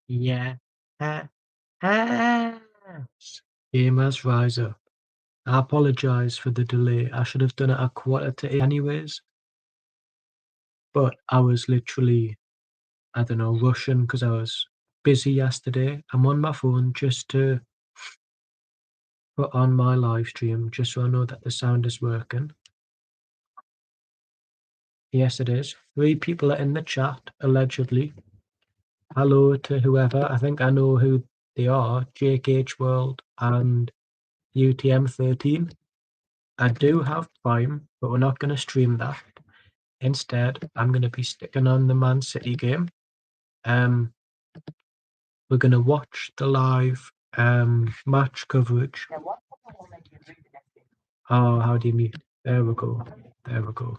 Yeah. Ah, ah. Gamers rise up. I apologize for the delay. I should have done it at 7:45 anyways, but I was literally, I don't know, rushing because I was busy yesterday. I'm on my phone just to put on my live stream, just so I know that the sound is working. Yes, it is. 3 people are in the chat, allegedly. Hello to whoever. I think I know who they are. Jake H World and UTM13. I do have Prime, but we're not going to stream that. Instead, I'm going to be sticking on the Man City game. Um, we're going to watch the live match coverage. Oh, how do you mute? There we go. There we go.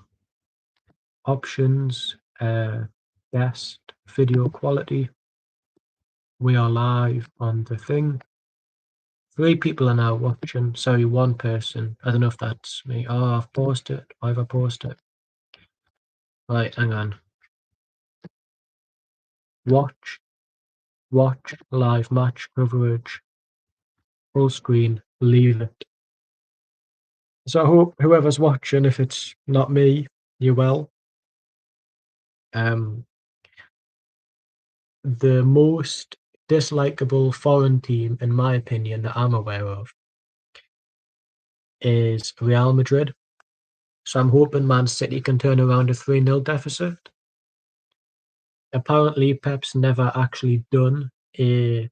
Options, best video quality. We are live on the thing. 3 people are now watching. Sorry, 1 person. I don't know if that's me. Oh, I've paused it. Why have I paused it? Right, hang on. Watch live match coverage. Full screen. Leave it. So I hope whoever's watching, if it's not me, you're well. The most dislikable foreign team, in my opinion, that I'm aware of is Real Madrid. So I'm hoping Man City can turn around a 3-0 deficit. Apparently, Pep's never actually done a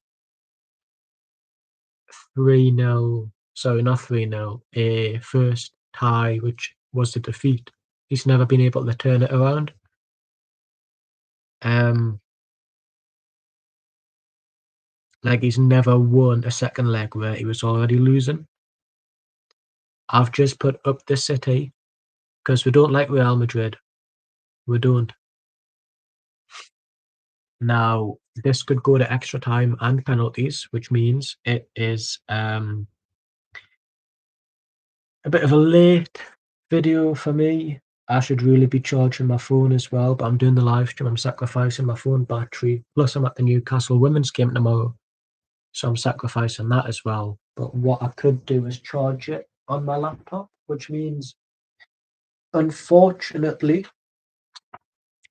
3-0, sorry, not 3-0, a first tie, which was a defeat. He's never been able to turn it around. Like he's never won a second leg where he was already losing. I've just put up the City because we don't like Real Madrid. We don't. Now, this could go to extra time and penalties, which means it is a bit of a late video for me. I should really be charging my phone as well, but I'm doing the live stream. I'm sacrificing my phone battery. Plus, I'm at the Newcastle women's game tomorrow, so I'm sacrificing that as well. But what I could do is charge it on my laptop, which means, unfortunately,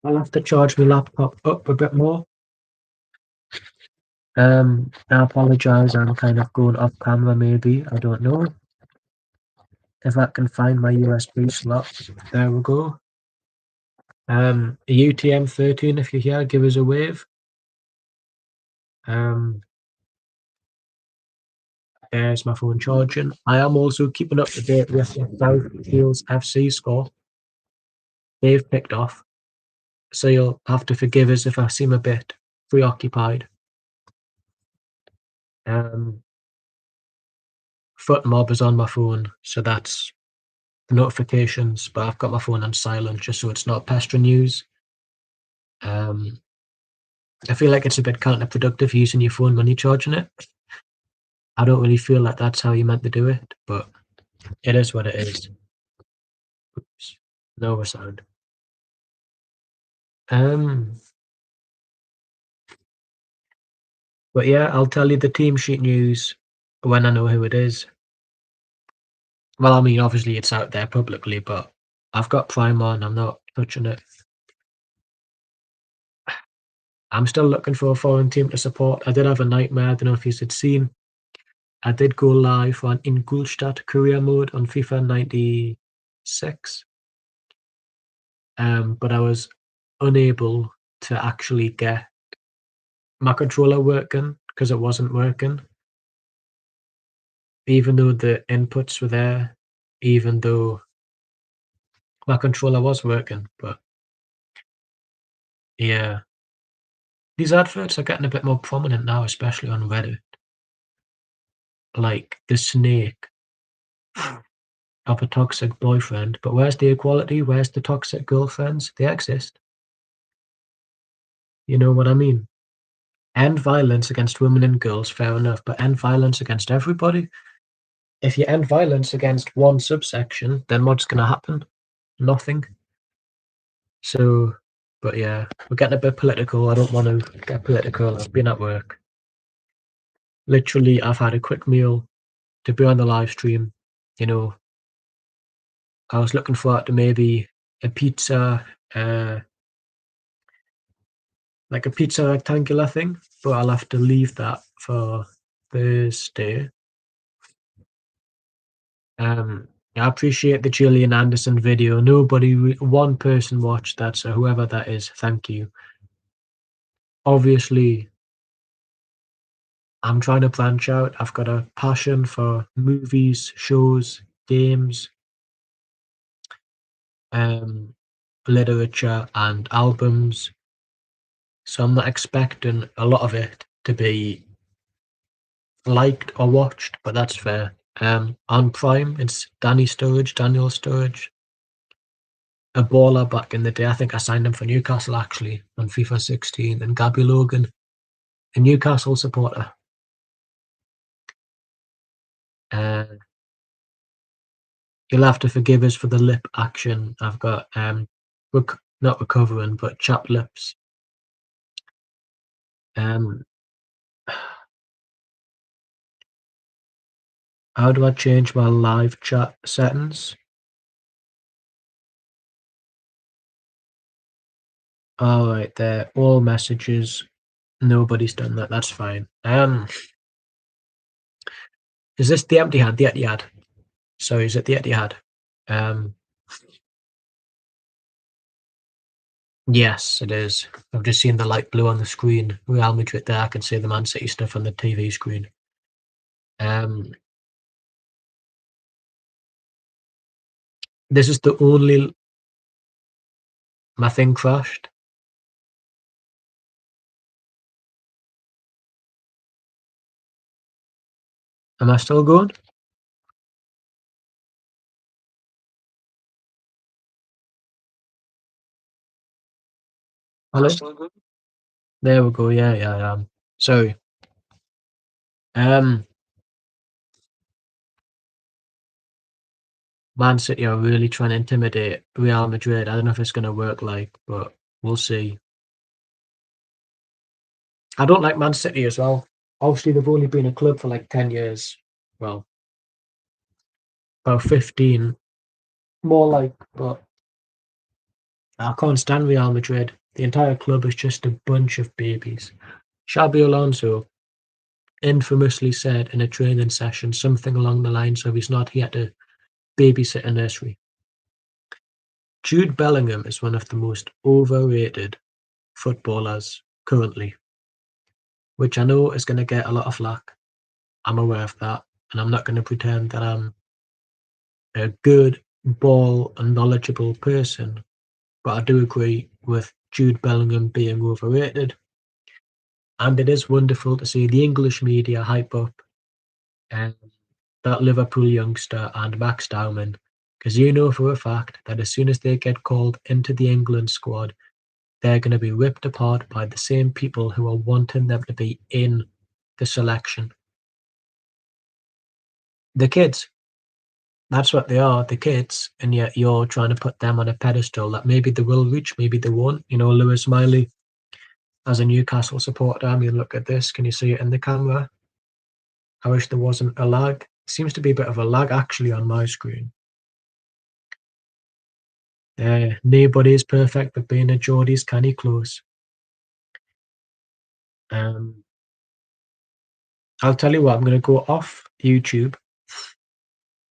I'll have to charge my laptop up a bit more. I apologise, I'm kind of going off camera maybe, I don't know. If I can find my USB slot, there we go. UTM13, if you're here, give us a wave. There's my phone charging. I am also keeping up to date with the Southfields FC score. They've picked off, so you'll have to forgive us if I seem a bit preoccupied. Foot mob is on my phone, so that's the notifications, but I've got my phone on silent just so it's not pestering news. I feel like it's a bit counterproductive using your phone when you're charging it. I don't really feel like that's how you meant to do it, but it is what it is. Oops, no sound. But yeah, I'll tell you the team sheet news when I know who it is. Well, I mean, obviously it's out there publicly, but I've got Prime on, I'm not touching it. I'm still looking for a foreign team to support. I did have a nightmare, I don't know if you had seen. I did go live on Ingolstadt career mode on FIFA 96. But I was unable to actually get my controller working because it wasn't working. Even though the inputs were there, even though my controller was working, but yeah. These adverts are getting a bit more prominent now, especially on Reddit. Like the snake of a toxic boyfriend, but where's the equality? Where's the toxic girlfriends? They exist. You know what I mean? End violence against women and girls, fair enough, but end violence against everybody? If you end violence against one subsection, then what's gonna happen? Nothing. So, But yeah, we're getting a bit political. I don't want to get political. I've been at work. Literally, I've had a quick meal to be on the live stream. You know, I was looking forward to maybe a pizza, like a pizza rectangular thing, but I'll have to leave that for Thursday. I appreciate the Gillian Anderson video. One person watched that, so whoever that is, thank you. Obviously, I'm trying to branch out. I've got a passion for movies, shows, games, um, literature, and albums. So I'm not expecting a lot of it to be liked or watched, but that's fair. On Prime, it's Daniel Sturridge, a baller back in the day. I think I signed him for Newcastle actually on FIFA 16, and Gabby Logan, a Newcastle supporter. Uh, you'll have to forgive us for the lip action. I've got not recovering, but chapped lips. Um, how do I change my live chat settings? All right, there, all messages. Nobody's done that. That's fine. Is this the empty had? The Etihad. Sorry, is it the Etihad? Um, yes, it is. I've just seen the light blue on the screen. Real Madrid there. I can see the Man City stuff on the TV screen. This is the only. My thing crashed. Am I still going? Hello? There we go. Yeah, yeah, I am. Sorry. Um, Man City are really trying to intimidate Real Madrid. I don't know if it's going to work, but we'll see. I don't like Man City as well. Obviously, they've only been a club for like 10 years. Well, about 15. More like, but I can't stand Real Madrid. The entire club is just a bunch of babies. Xabi Alonso infamously said in a training session something along the lines of he's not here to babysit a nursery. Jude Bellingham is one of the most overrated footballers currently, which I know is going to get a lot of flack. I'm aware of that, and I'm not going to pretend that I'm a good ball and knowledgeable person, but I do agree with Jude Bellingham being overrated. And it is wonderful to see the English media hype up um, that Liverpool youngster and Max Dowman, because you know for a fact that as soon as they get called into the England squad, they're going to be ripped apart by the same people who are wanting them to be in the selection. The kids, that's what they are, the kids, and yet you're trying to put them on a pedestal that maybe they will reach, maybe they won't. You know, Lewis Miley, as a Newcastle supporter, I mean, look at this. Can you see it in the camera? I wish there wasn't a lag. Seems to be a bit of a lag actually on my screen. Nobody is perfect, but being a Geordie's canny close. I'll tell you what, I'm going to go off YouTube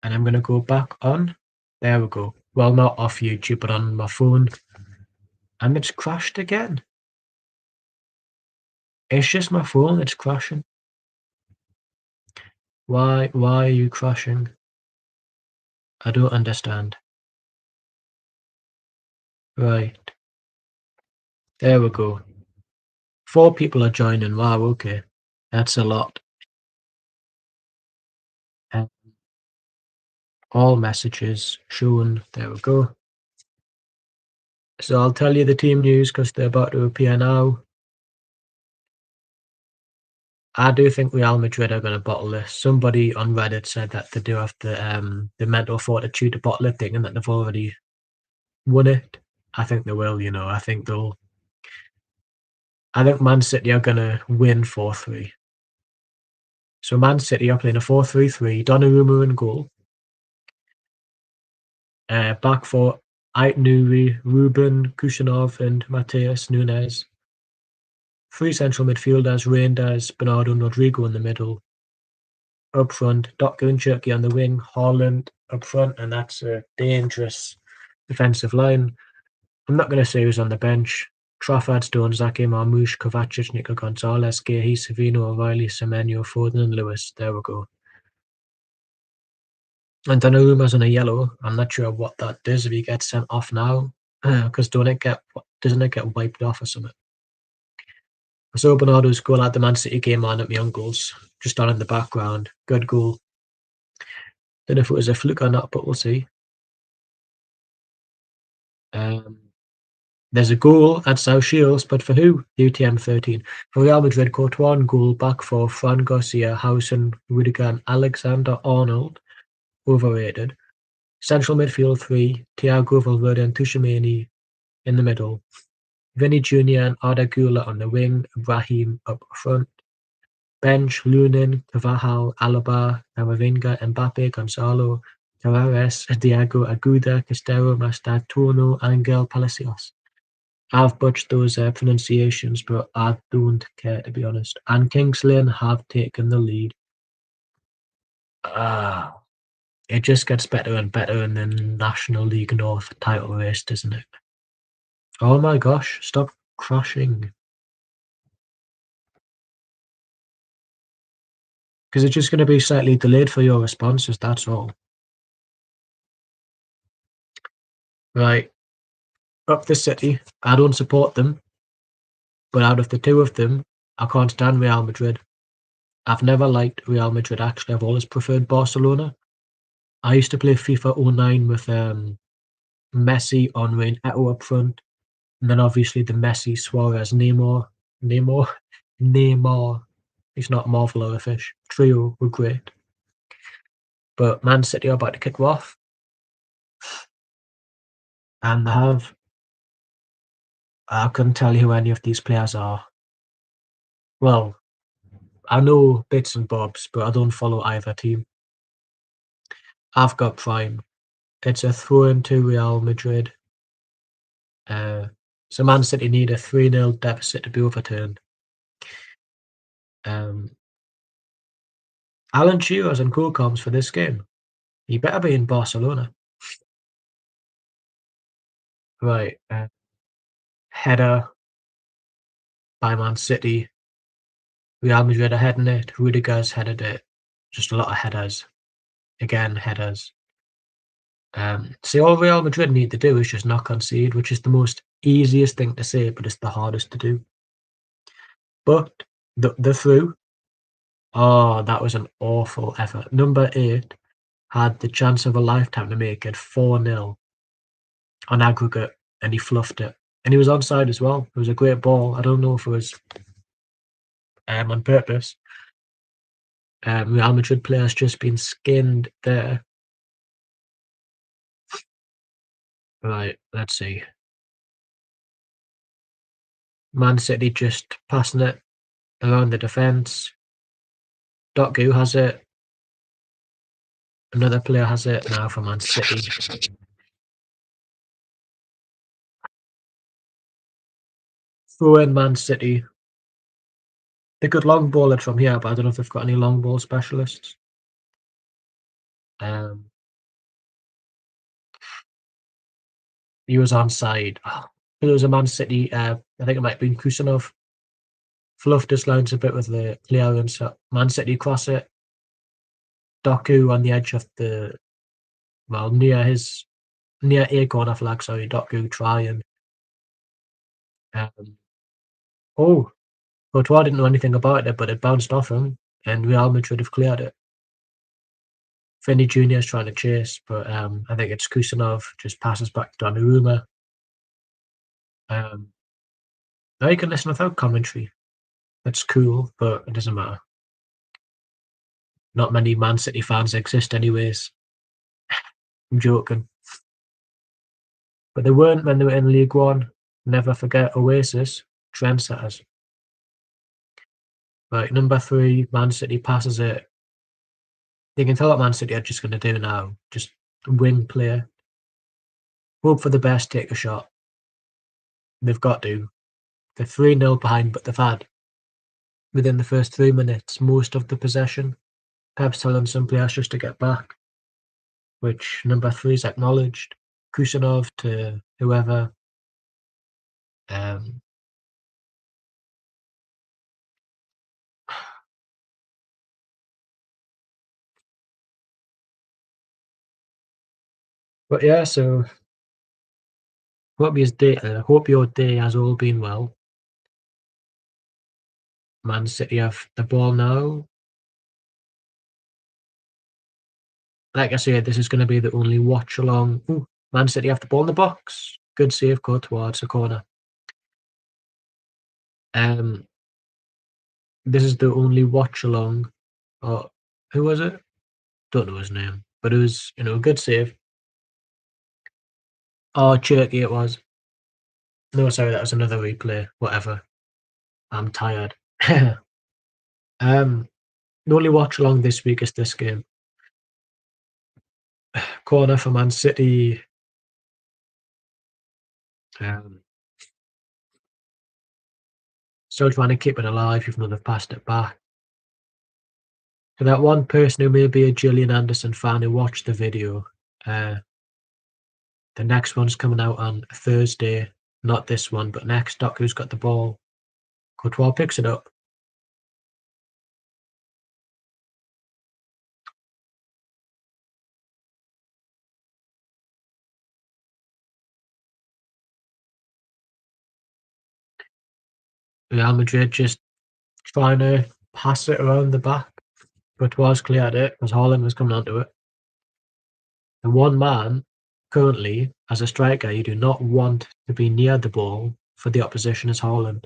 and I'm going to go back on. There we go. Well, not off YouTube, but on my phone. And it's crashed again. It's just my phone that's crashing. Why are you crashing? I don't understand. Right. There we go. 4 people are joining. Wow, okay. That's a lot. Um, all messages shown. There we go. So I'll tell you the team news because they're about to appear now. I do think Real Madrid are going to bottle this. Somebody on Reddit said that they do have the mental fortitude to bottle it, thinking that they've already won it. I think they will, I think I think Man City are gonna win 4-3. So Man City are playing a 4-3-3, Donnarumma in goal. Back four, Ait Nouri, Ruben, Kusanov, and Mateus Nunes. Three central midfielders, Reinders, Bernardo and Rodrigo in the middle. Up front, Docker and Cherky on the wing, Haaland up front, and that's a dangerous defensive line. I'm not going to say who's on the bench. Trafford, Stones, Zaki, Marmoush, Kovacic, Nico Gonzalez, Gehi, Savino, O'Reilly, Semenyo, Foden, and Lewis. There we go. And Donnarumma's on a yellow. I'm not sure what that does if he gets sent off now, because doesn't it get wiped off or something? I saw Bernardo's goal at the Man City game on at my uncle's, just on in the background. Good goal. Don't know if it was a fluke or not, but we'll see. There's a goal at South Shields, but for who? UTM 13. For Real Madrid, Courtois goal, back for Fran Garcia, Hausen, Rudiger, and Alexander-Arnold. Overrated. Central midfield 3, Thiago Valverde and Tchouaméni in the middle. Vinny Jr. and Arda Güler on the wing, Ibrahim up front. Bench, Lunin, Carvajal, Alaba, Camavinga, Mbappe, Gonzalo, Tavares, Diego Aguda, Castero, Mastantuono, Angel Palacios. I've butchered those pronunciations, but I don't care, to be honest. And Kings Lynn have taken the lead. It just gets better and better in the National League North title race, doesn't it? Oh my gosh, stop crashing. Because it's just going to be slightly delayed for your responses, that's all. Right. Up the City. I don't support them. But out of the two of them, I can't stand Real Madrid. I've never liked Real Madrid, actually. I've always preferred Barcelona. I used to play FIFA 09 with Messi, Henry, and Eto'o up front. And then obviously the Messi, Suarez, Neymar. He's not Marvel or a fish. Trio were great. But Man City are about to kick off. And they have. I couldn't tell you who any of these players are. Well, I know bits and bobs, but I don't follow either team. I've got Prime. It's a throw into Real Madrid. So Man City need a 3-0 deficit to be overturned. Alan Shearer's on goal comms for this game. He better be in Barcelona. Right. Header by Man City. Real Madrid are heading it. Rudiger's headed it. Just a lot of headers. Again, headers. See, all Real Madrid need to do is just not concede, which is the most easiest thing to say, but it's the hardest to do. But they're through. Oh, that was an awful effort. Number 8 had the chance of a lifetime to make it 4-0 on aggregate, and he fluffed it. And he was onside as well. It was a great ball. I don't know if it was on purpose. Real Madrid players just been skinned there. Right, let's see. Man City just passing it around the defence. Doku has it. Another player has it now for Man City. Throw in Man City. They could long ball it from here, but I don't know if they've got any long ball specialists. He was onside. Oh, it was a Man City. I think it might have been Kusanov. Fluffed his lines a bit with the clearance. Man City cross it. Doku on the edge of the, well, near a corner flag. Sorry, Doku trying. Courtois didn't know anything about it, but it bounced off him, and Real Madrid have cleared it. Vinny Jr. is trying to chase, but I think it's Kusanov just passes back to Donnarumma. Now you can listen without commentary. That's cool, but it doesn't matter. Not many Man City fans exist anyways. I'm joking. But they weren't when they were in League One. Never forget Oasis, trendsetters. Right, number 3, Man City passes it. You can tell what Man City are just going to do now. Just wing play. Hope for the best, take a shot. They've got to. They're 3-0 behind, but they've had, within the first 3 minutes, most of the possession. Pep's telling some players just to get back, which number 3's acknowledged. Kusanov to whoever. Um, but yeah, so hope your day has all been well. Man City have the ball now. Like I said, this is going to be the only watch along. Ooh, Man City have the ball in the box. Good save, go towards the corner. Um, this is the only watch along. Oh, who was it? Don't know his name, but it was a good save. Oh, Cherky it was. No, sorry, that was another replay. Whatever. I'm tired. The only watch along this week is this game. Corner for Man City. Um, Still trying to keep it alive, even though they've passed it back. For that one person who may be a Gillian Anderson fan who watched the video, the next one's coming out on Thursday. Not this one, but next. Doc, who's got the ball? Courtois picks it up. Real Madrid just trying to pass it around the back. Courtois cleared it because Haaland was coming onto it. The one man, currently, as a striker, you do not want to be near the ball for the opposition is Haaland.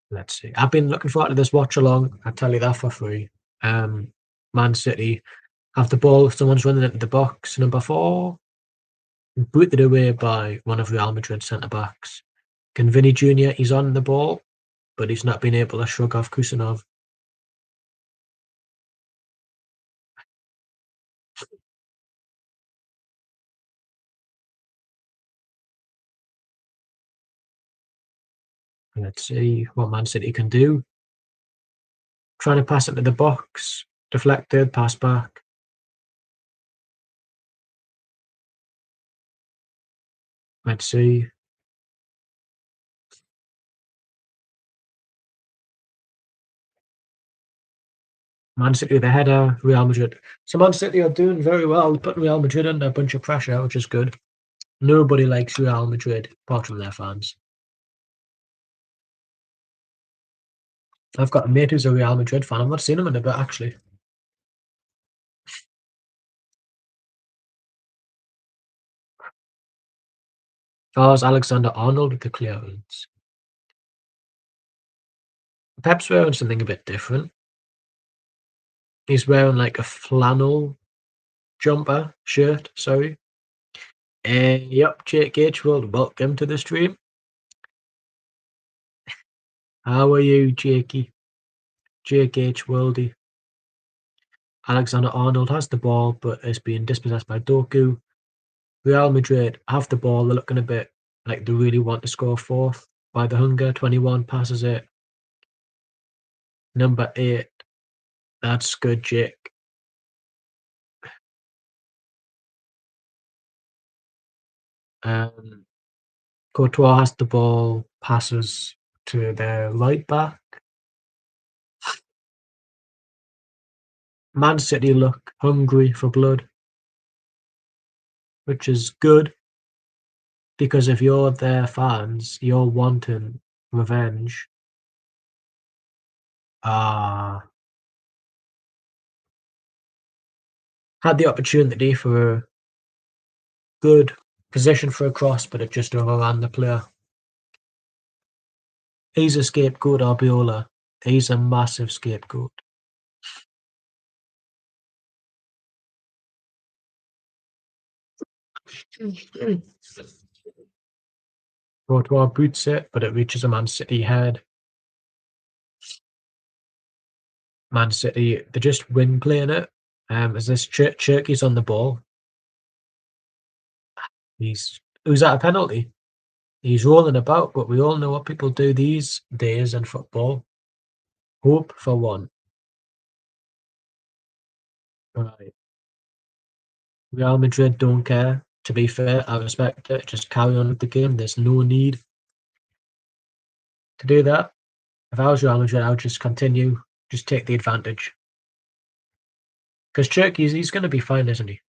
Let's see. I've been looking forward to this watch along. I tell you that for free. Man City have the ball. Someone's running into the box. Number 4, booted away by one of Real Madrid centre backs. Can Vinny Jr. He's on the ball, but he's not been able to shrug off Kusanov. Let's see what Man City can do. Trying to pass it to the box. Deflected, pass back. Let's see. Man City with a header, Real Madrid. So Man City are doing very well, putting Real Madrid under a bunch of pressure, which is good. Nobody likes Real Madrid, apart from their fans. I've got a mate who's a Real Madrid fan. I've not seen him in a bit, actually. Oh, it's Alexander-Arnold with the clearance. Pep's wearing something a bit different. He's wearing like a flannel shirt, sorry. Yep, Jake H. welcome to the stream. How are you, Jakey? Jake H. Worldy. Alexander-Arnold has the ball, but is being dispossessed by Doku. Real Madrid have the ball. They're looking a bit like they really want to score fourth. By the hunger, 21 passes it. Number 8. That's good, Jake. Courtois has the ball, passes to their right back. Man City look hungry for blood, which is good because if you're their fans, you're wanting revenge. Had the opportunity for a good position for a cross, but it just overran the player. He's a scapegoat, Arbiola. He's a massive scapegoat. Courtois boots it, but it reaches a Man City head. Man City, they just wing playing it. As this Cherky's on the ball. Who's that a penalty? He's rolling about, but we all know what people do these days in football. Hope for one. Right. Real Madrid don't care. To be fair, I respect it. Just carry on with the game. There's no need to do that. If I was Real Madrid, I would just continue, just take the advantage. Because he's going to be fine, isn't he?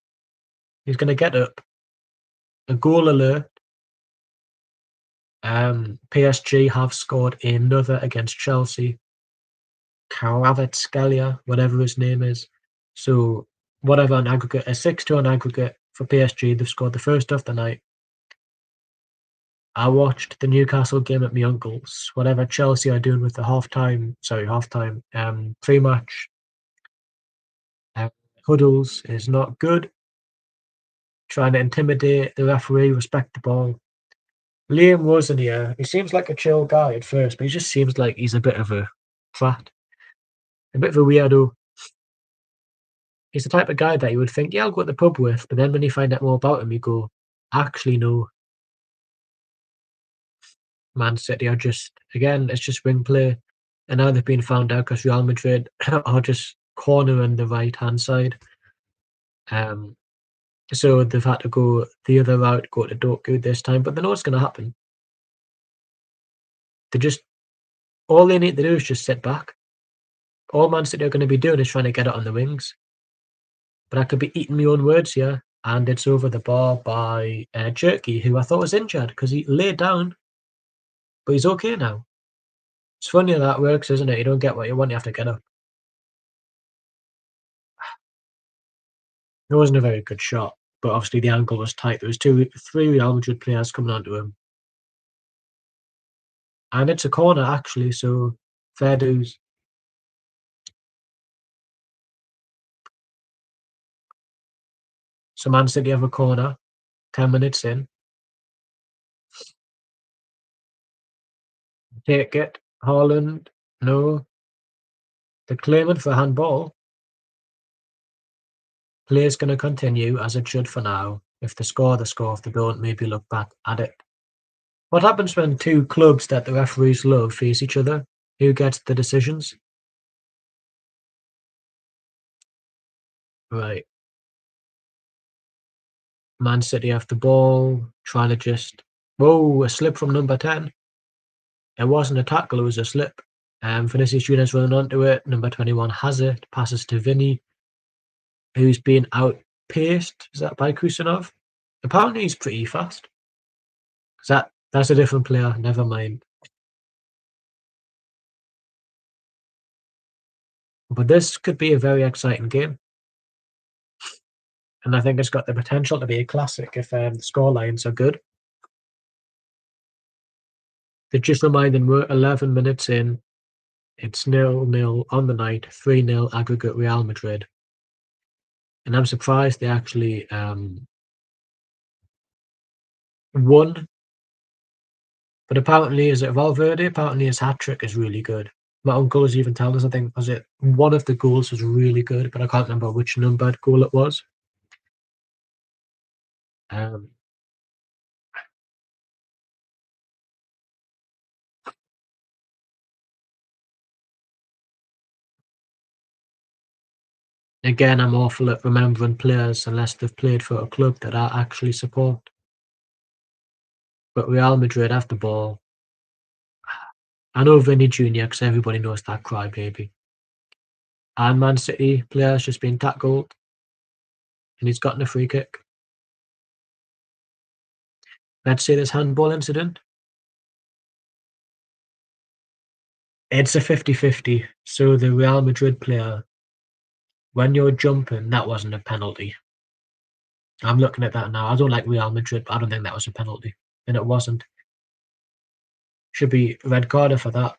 He's going to get up. A goal alert. PSG have scored another against Chelsea. Kvaratskhelia, whatever his name is. So, whatever an aggregate, a 6-2 on aggregate for PSG. They've scored the first of the night. I watched the Newcastle game at my uncle's. Whatever Chelsea are doing with the pre-match uh, huddles is not good. Trying to intimidate the referee, respect the ball. Liam wasn't here. He seems like a chill guy at first, but he just seems like he's a bit of a twat, a bit of a weirdo. He's the type of guy that you would think, yeah, I'll go to the pub with, but then when you find out more about him, you go, actually, no. Man City are just, again, it's just wing play. And now they've been found out because Real Madrid are just cornering the right-hand side. So they've had to go the other route, go to Doku this time, but they know what's going to happen. They just, all they need to do is just sit back. All Man City are going to be doing is trying to get it on the wings. But I could be eating my own words here, and it's over the bar by Jerky, who I thought was injured because he laid down, but he's okay now. It's funny how that works, isn't it? You don't get what you want, you have to get up. It wasn't a very good shot, but obviously the angle was tight. There was three Real Madrid players coming onto him. And it's a corner, actually, so fair dues. So Man City have a corner, 10 minutes in. Take it. Haaland, no. They're claiming for handball. Play's going to continue as it should for now. If they score, they score. If they don't, maybe look back at it. What happens when two clubs that the referees love face each other? Who gets the decisions? Right. Man City have the ball, trying to just... Whoa, a slip from number 10. It wasn't a tackle, it was a slip. Vinicius Junior's running onto it. Number 21 has it. Passes to Vinny, who's been outpaced. Is that by Kusanov? Apparently he's pretty fast. That's a different player. Never mind. But this could be a very exciting game. And I think it's got the potential to be a classic if the score lines are good. They're just reminding we're 11 minutes in. It's 0-0 on the night, 3-0 aggregate Real Madrid. And I'm surprised they actually won. But apparently, is it Valverde? Apparently his hat-trick is really good. My uncle was even telling us, I think, was it one of the goals was really good, but I can't remember which numbered goal it was. Again, I'm awful at remembering players unless they've played for a club that I actually support. But Real Madrid have the ball. I know Vinny Junior because everybody knows that crybaby. And Man City player's just been tackled, and he's gotten a free kick. Let's say this handball incident. It's a 50-50. So the Real Madrid player, when you're jumping, that wasn't a penalty. I'm looking at that now. I don't like Real Madrid, but I don't think that was a penalty. And it wasn't. Should be red carded for that.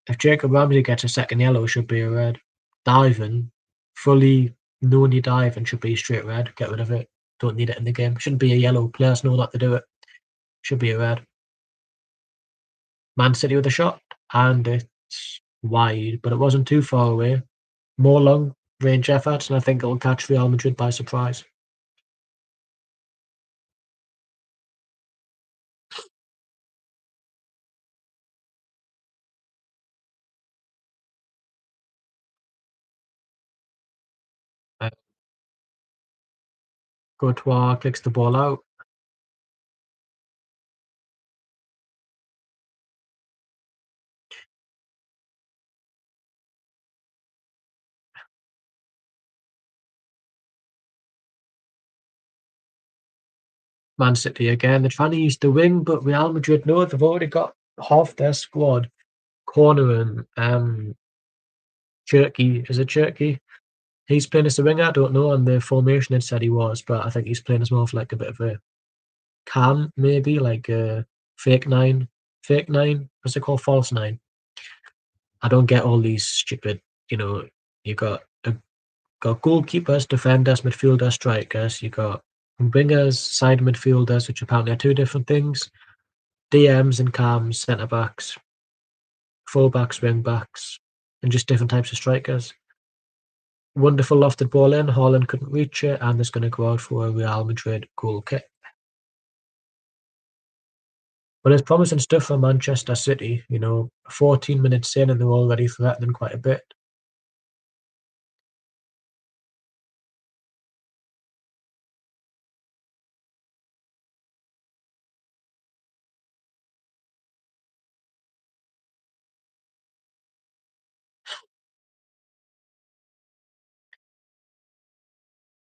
If Jacob Ramsey gets a second yellow, it should be a red. Diving, fully knowing diving should be straight red. Get rid of it. Don't need it in the game. Shouldn't be a yellow. Players know not to do it. Should be a red. Man City with a shot, and it's wide, but it wasn't too far away. More long range efforts, and I think it'll catch Real Madrid by surprise. Uh, Courtois kicks the ball out. Man City again. They're trying to use the wing, but Real Madrid know they've already got half their squad cornering. Turkey is it Turkey? He's playing as a winger. I don't know on the formation it said he was, but I think he's playing as more of like a bit of a cam, maybe like a fake nine. Fake nine? What's it called? False nine. I don't get all these stupid. You know, you got goalkeepers, defenders, midfielders, strikers. You got wingers, side midfielders, which apparently are two different things. DMs and cams, centre backs, full backs, wing backs, and just different types of strikers. Wonderful lofted ball in. Haaland couldn't reach it, and it's going to go out for a Real Madrid goal kick. But it's promising stuff for Manchester City. 14 minutes in, and they're already threatening quite a bit.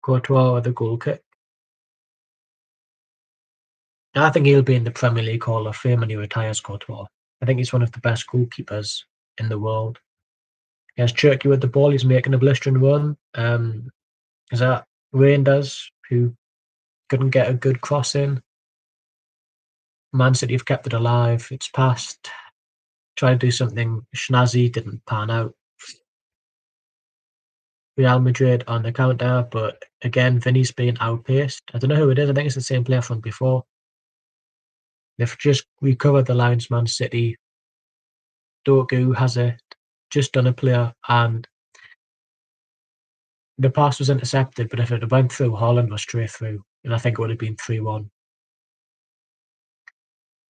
Courtois with the goal kick. I think he'll be in the Premier League Hall of Fame when he retires, Courtois. I think he's one of the best goalkeepers in the world. He has Turkey with the ball. He's making a blistering run. Is that Reinders, who couldn't get a good cross in? Man City have kept it alive. It's passed. Tried to do something snazzy, didn't pan out. Real Madrid on the counter, but again, Vinny's being outpaced. I don't know who it is. I think it's the same player from before. They've just recovered the lines, Man City. Doku has it, just done a player, and the pass was intercepted, but if it had went through, Haaland was straight through, and I think it would have been 3-1.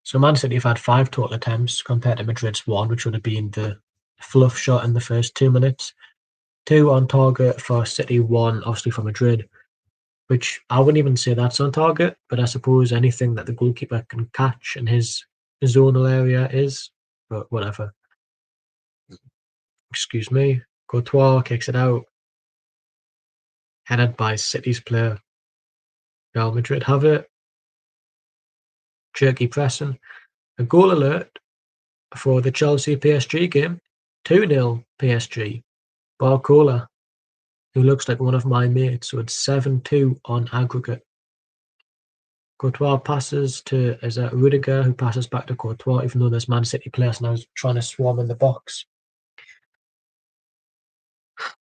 So Man City have had 5 total attempts compared to Madrid's 1, which would have been the fluff shot in the first 2 minutes. 2 on target for City, 1 obviously for Madrid, which I wouldn't even say that's on target, but I suppose anything that the goalkeeper can catch in his zonal area is, but whatever. Excuse me. Courtois kicks it out, headed by City's player. Real Madrid have it. Jerky pressing. A goal alert for the Chelsea PSG game. 2-0 PSG. Barcola, who looks like one of my mates, so it's 7-2 on aggregate. Courtois passes to Rudiger, who passes back to Courtois, even though there's Man City players now trying to swarm in the box.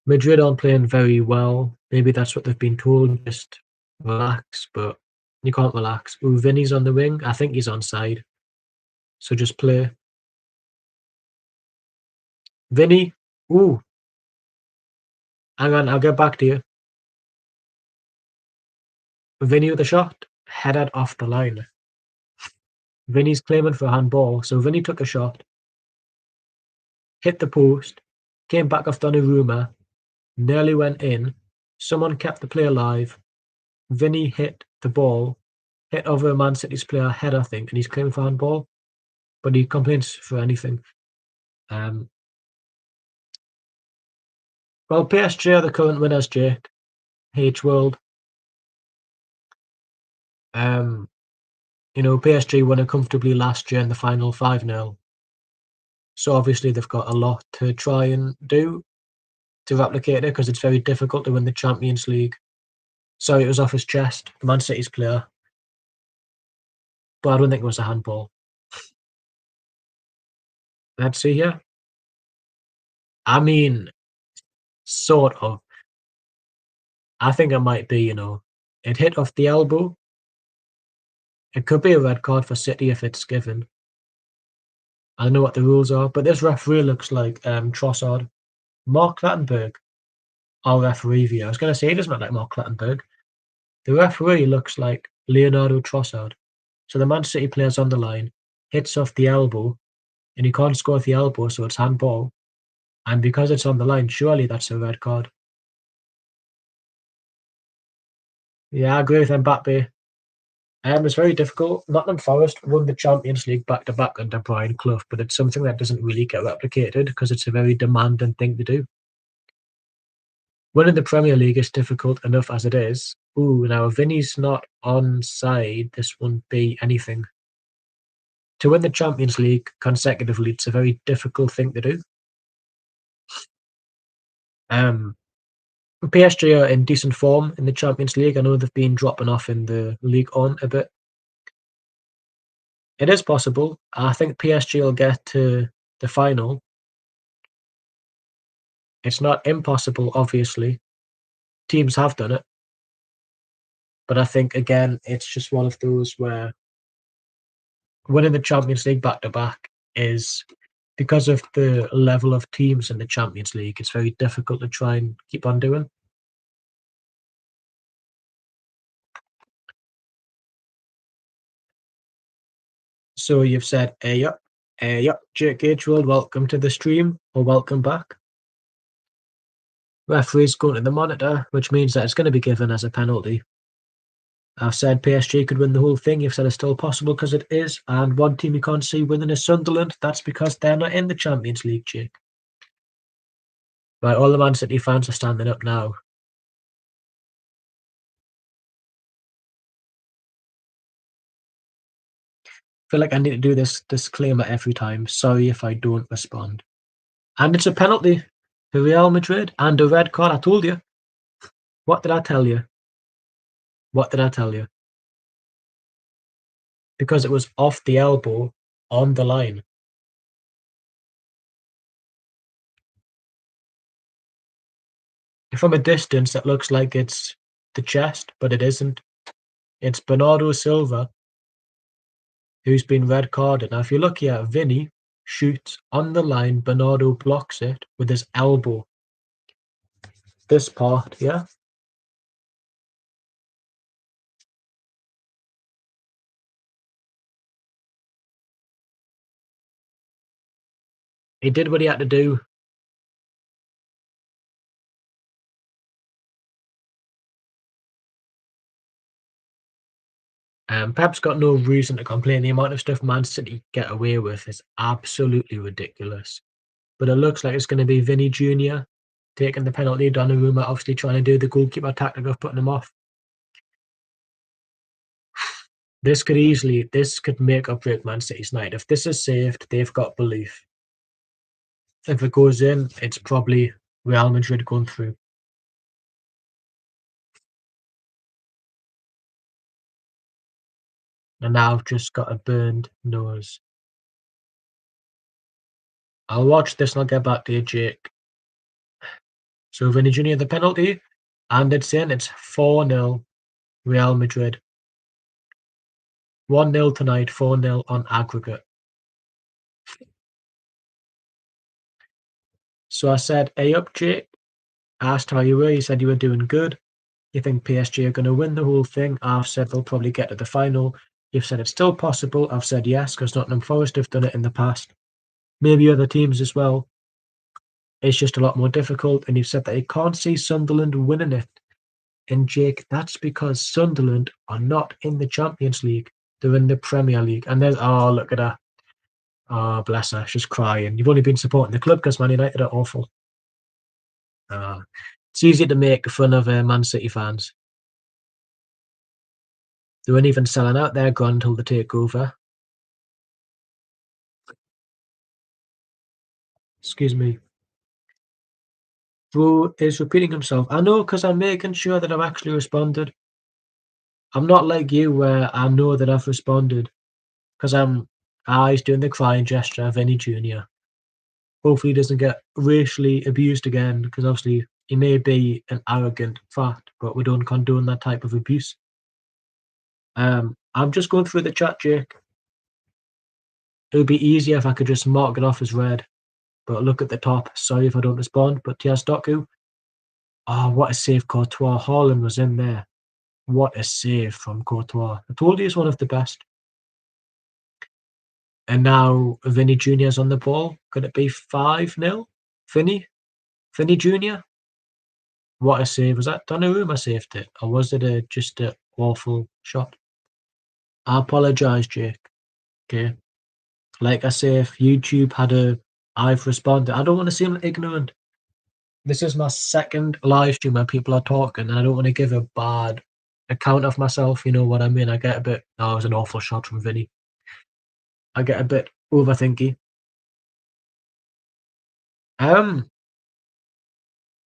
Madrid aren't playing very well. Maybe that's what they've been told, just relax, but you can't relax. Ooh, Vinny's on the wing. I think he's onside. So just play. Vinny. Ooh. Hang on, I'll get back to you. Vinny with a shot. Headed off the line. Vinny's claiming for a handball. So Vinny took a shot. Hit the post. Came back off Donnarumma. Nearly went in. Someone kept the play alive. Vinny hit the ball. Hit over Man City's player head, I think, and he's claiming for handball. But he complains for anything. Well, PSG are the current winners, Jake. H World. PSG won it comfortably last year in the final 5-0. So obviously they've got a lot to try and do to replicate it because it's very difficult to win the Champions League. Sorry, it was off his chest, Man City's player. But I don't think it was a handball. Let's see here. I mean, sort of. I think it might be, it hit off the elbow. It could be a red card for City if it's given. I don't know what the rules are, but this referee looks like Trossard. Mark Clattenburg, our referee view. I was going to say he doesn't look like Mark Clattenburg. The referee looks like Leonardo Trossard. So the Man City player's on the line, hits off the elbow, and he can't score with the elbow, so it's handball. And because it's on the line, surely that's a red card. Yeah, I agree with Mbappe. It's very difficult. Nottingham Forest won the Champions League back to back under Brian Clough, but it's something that doesn't really get replicated because it's a very demanding thing to do. Winning the Premier League is difficult enough as it is. Ooh, now if Vinny's not on side, this won't be anything. To win the Champions League consecutively, it's a very difficult thing to do. Um, PSG are in decent form in the Champions League. I know they've been dropping off in the League on a bit. It is possible. I think PSG will get to the final. It's not impossible, obviously. Teams have done it. But I think, again, it's just one of those where winning the Champions League back to back is because of the level of teams in the Champions League, it's very difficult to try and keep on doing. So you've said, yep, Jake Gagewold, welcome to the stream, or welcome back. Referee's going to the monitor, which means that it's going to be given as a penalty. I've said PSG could win the whole thing. You've said it's still possible because it is. And one team you can't see winning is Sunderland. That's because they're not in the Champions League, Jake. Right, all the Man City fans are standing up now. I feel like I need to do this disclaimer every time. Sorry if I don't respond. And it's a penalty for Real Madrid and a red card. I told you. What did I tell you? What did I tell you? Because it was off the elbow on the line. From a distance, it looks like it's the chest, but it isn't. It's Bernardo Silva who's been red carded. Now, if you look here, Vinny shoots on the line. Bernardo blocks it with his elbow. This part, yeah. He did what he had to do. Pep's got no reason to complain. The amount of stuff Man City get away with is absolutely ridiculous. But it looks like it's going to be Vinny Jr. taking the penalty. Donnarumma obviously trying to do the goalkeeper tactic of putting him off. This could make or break Man City's night. If this is saved, they've got belief. If it goes in, it's probably Real Madrid going through. And now I've just got a burned nose. I'll watch this and I'll get back to you, Jake. So Vinny Jr. the penalty, and it's in. It's 4-0 Real Madrid. 1-0 tonight, 4-0 on aggregate. So I said, hey up, Jake. Asked how you were. You said you were doing good. You think PSG are going to win the whole thing. I've said they'll probably get to the final. You've said it's still possible. I've said yes, because Nottingham Forest have done it in the past. Maybe other teams as well. It's just a lot more difficult. And you've said that you can't see Sunderland winning it. And Jake, that's because Sunderland are not in the Champions League. They're in the Premier League. And there's, oh, look at her. Oh, bless her. She's crying. You've only been supporting the club because Man United are awful. It's easy to make fun of Man City fans. They weren't even selling out their ground until the takeover. Excuse me. Bro is repeating himself. I know, because I'm making sure that I've actually responded. I'm not like you where I know that I've responded. Because he's doing the crying gesture, Vinny Jr. Hopefully he doesn't get racially abused again, because obviously he may be an arrogant fat, but we don't condone that type of abuse. I'm just going through the chat, Jake. It would be easier if I could just mark it off as read. But look at the top. Sorry if I don't respond. But Tias Doku. Oh, what a save, Courtois. Haaland was in there. What a save from Courtois. I told you he's one of the best. And now Vinny Jr.'s on the ball. Could it be 5-0? Vinny? Vinny Jr.? What a save. Was that Donnarumma saved it? Or was it just an awful shot? I apologise, Jake. Okay. Like I say, if YouTube had I've responded. I don't want to seem ignorant. This is my second live stream where people are talking, and I don't want to give a bad account of myself. You know what I mean? I get a bit, oh, it was an awful shot from Vinny. I get a bit overthinky. I'm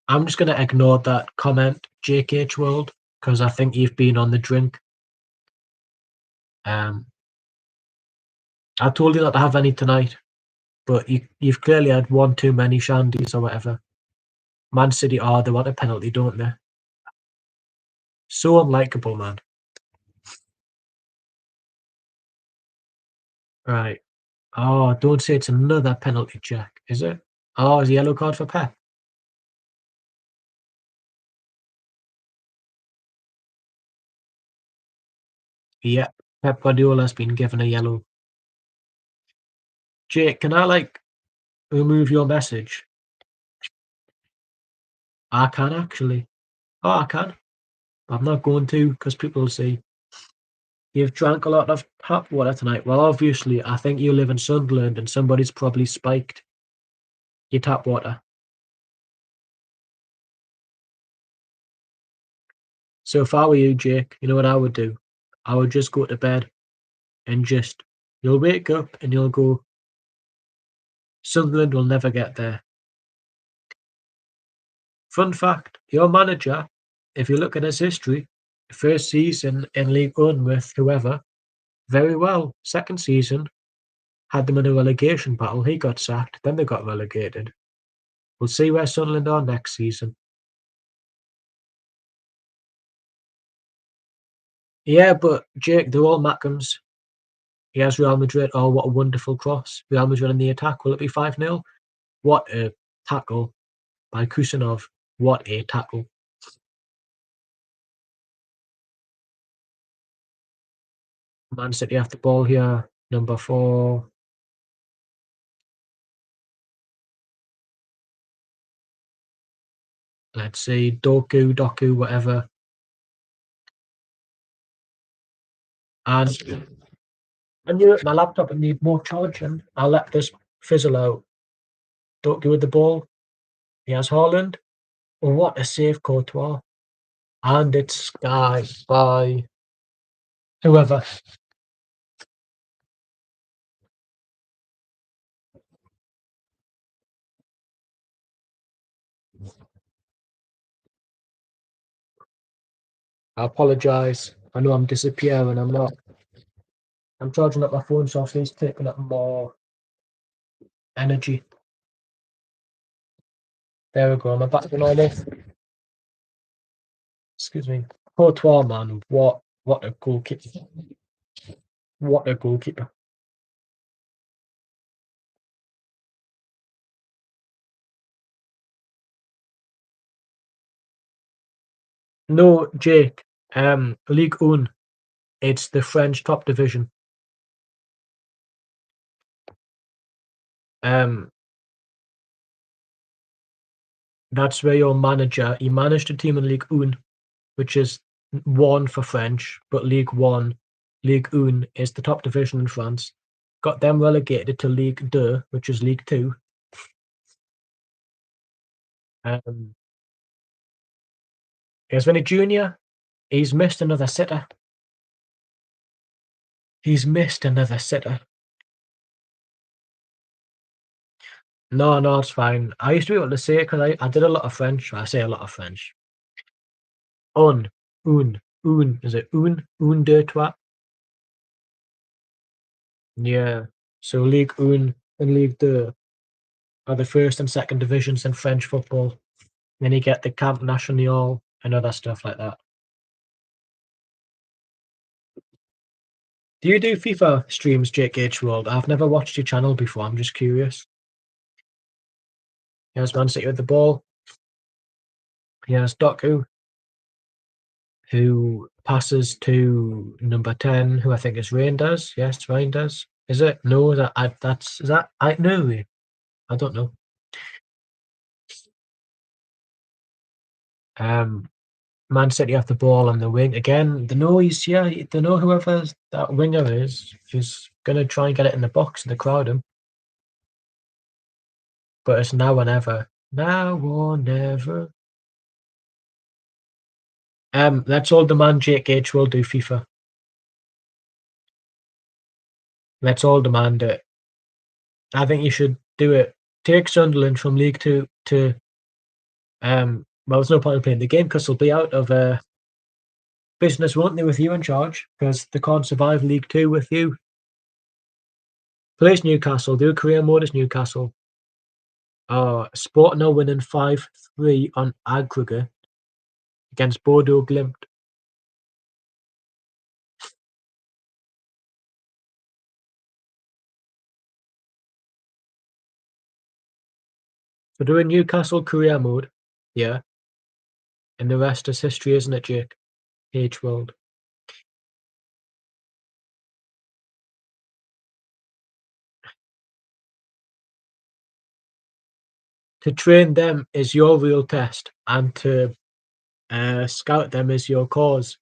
just going to ignore that comment, JKH World, because I think you've been on the drink. I told you not to have any tonight, but you've clearly had one too many shandies or whatever. Man City, they want a penalty, don't they? So unlikable, man. Right. Oh, don't say it's another penalty check, is it? Oh, it's a yellow card for Pep. Yeah, Pep Guardiola's been given a yellow. Jake, can I remove your message? I can actually. Oh, I can. I'm not going to, because people will say you've drank a lot of tap water tonight. Well, obviously, I think you live in Sunderland and somebody's probably spiked your tap water. So if I were you, Jake, you know what I would do? I would just go to bed and you'll wake up and you'll go, Sunderland will never get there. Fun fact, your manager, if you look at his history, first season in League One with whoever, very well. Second season, had them in a relegation battle. He got sacked, then they got relegated. We'll see where Sunderland are next season. Yeah, but Jake, they're all Mackems. He has Real Madrid. Oh, what a wonderful cross. Real Madrid in the attack. Will it be 5-0? What a tackle by Kusanov. What a tackle. Man City have the ball here. Number 4. Let's see. Doku, whatever. And I knew my laptop would need more charging. I'll let this fizzle out. Doku with the ball. He has Haaland. Oh, what a save, Courtois. And it's Sky by whoever. I apologise. I know I'm disappearing. I'm not. I'm charging up my phone, so it's taking up more energy. There we go. I'm back to normal. Excuse me. Courtois, man. What a goalkeeper. What a goalkeeper. No, Jake. Ligue 1. It's the French top division. That's where your manager. He managed a team in Ligue 1, which is 1 for French, but Ligue 1, Ligue 1 is the top division in France. Got them relegated to Ligue 2, which is League 2. Here's Vinny Jr. He's missed another sitter. He's missed another sitter. No, it's fine. I used to be able to say it because I did a lot of French. I say a lot of French. Un. Is it un, deux, trois? Yeah. So Ligue 1 and Ligue 2 are the first and second divisions in French football. Then you get the Camp National and other stuff like that. Do you do FIFA streams, Jake H. World? I've never watched your channel before. I'm just curious. Here's Man City with the ball. Here's Doku, who passes to number 10, who I think is Reinders. Yes, Reinders. Is it? No, is that I no. I don't know. Man City have the ball on the wing again. They know they know whoever that winger is gonna try and get it in the box and to crowd him. But it's now or never. Now or never. Let's all demand Jake H will do FIFA. Let's all demand it. I think you should do it. Take Sunderland from League Two to well, there's no point in playing the game because they'll be out of business, won't they, with you in charge? Because they can't survive League Two with you. Plays Newcastle, do career mode as Newcastle. Sporting are winning 5-3 on aggregate against Bordeaux Glimt. So doing Newcastle career mode, yeah. And the rest is history, isn't it, Jake? H World. To train them is your real test, and to scout them is your cause.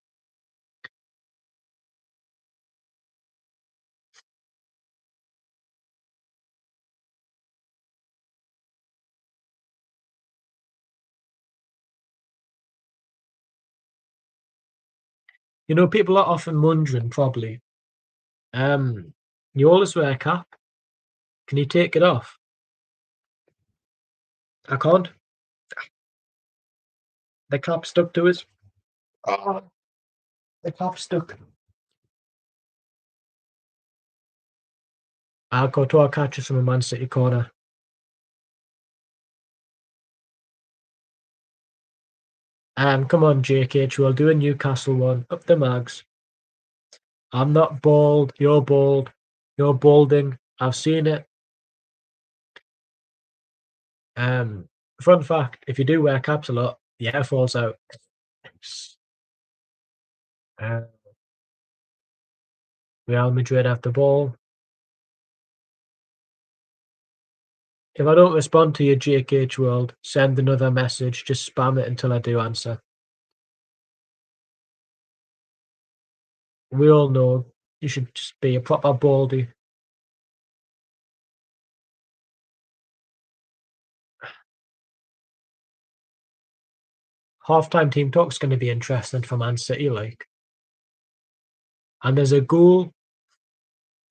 You know, people are often wondering, probably, you always wear a cap. Can you take it off? I can't. The cap stuck to us. Oh, the cap stuck. I'll go to our catches from a Man City corner. Come on, JKH, we'll do a Newcastle one. Up the mags. I'm not bald. You're bald. You're balding. I've seen it. Fun fact: if you do wear caps a lot, the hair falls out. Uh, Real Madrid have the ball. If I don't respond to your JKH World, send another message. Just spam it until I do answer. We all know you should just be a proper baldy. Half-time team talk's going to be interesting for Man City, like. And there's a goal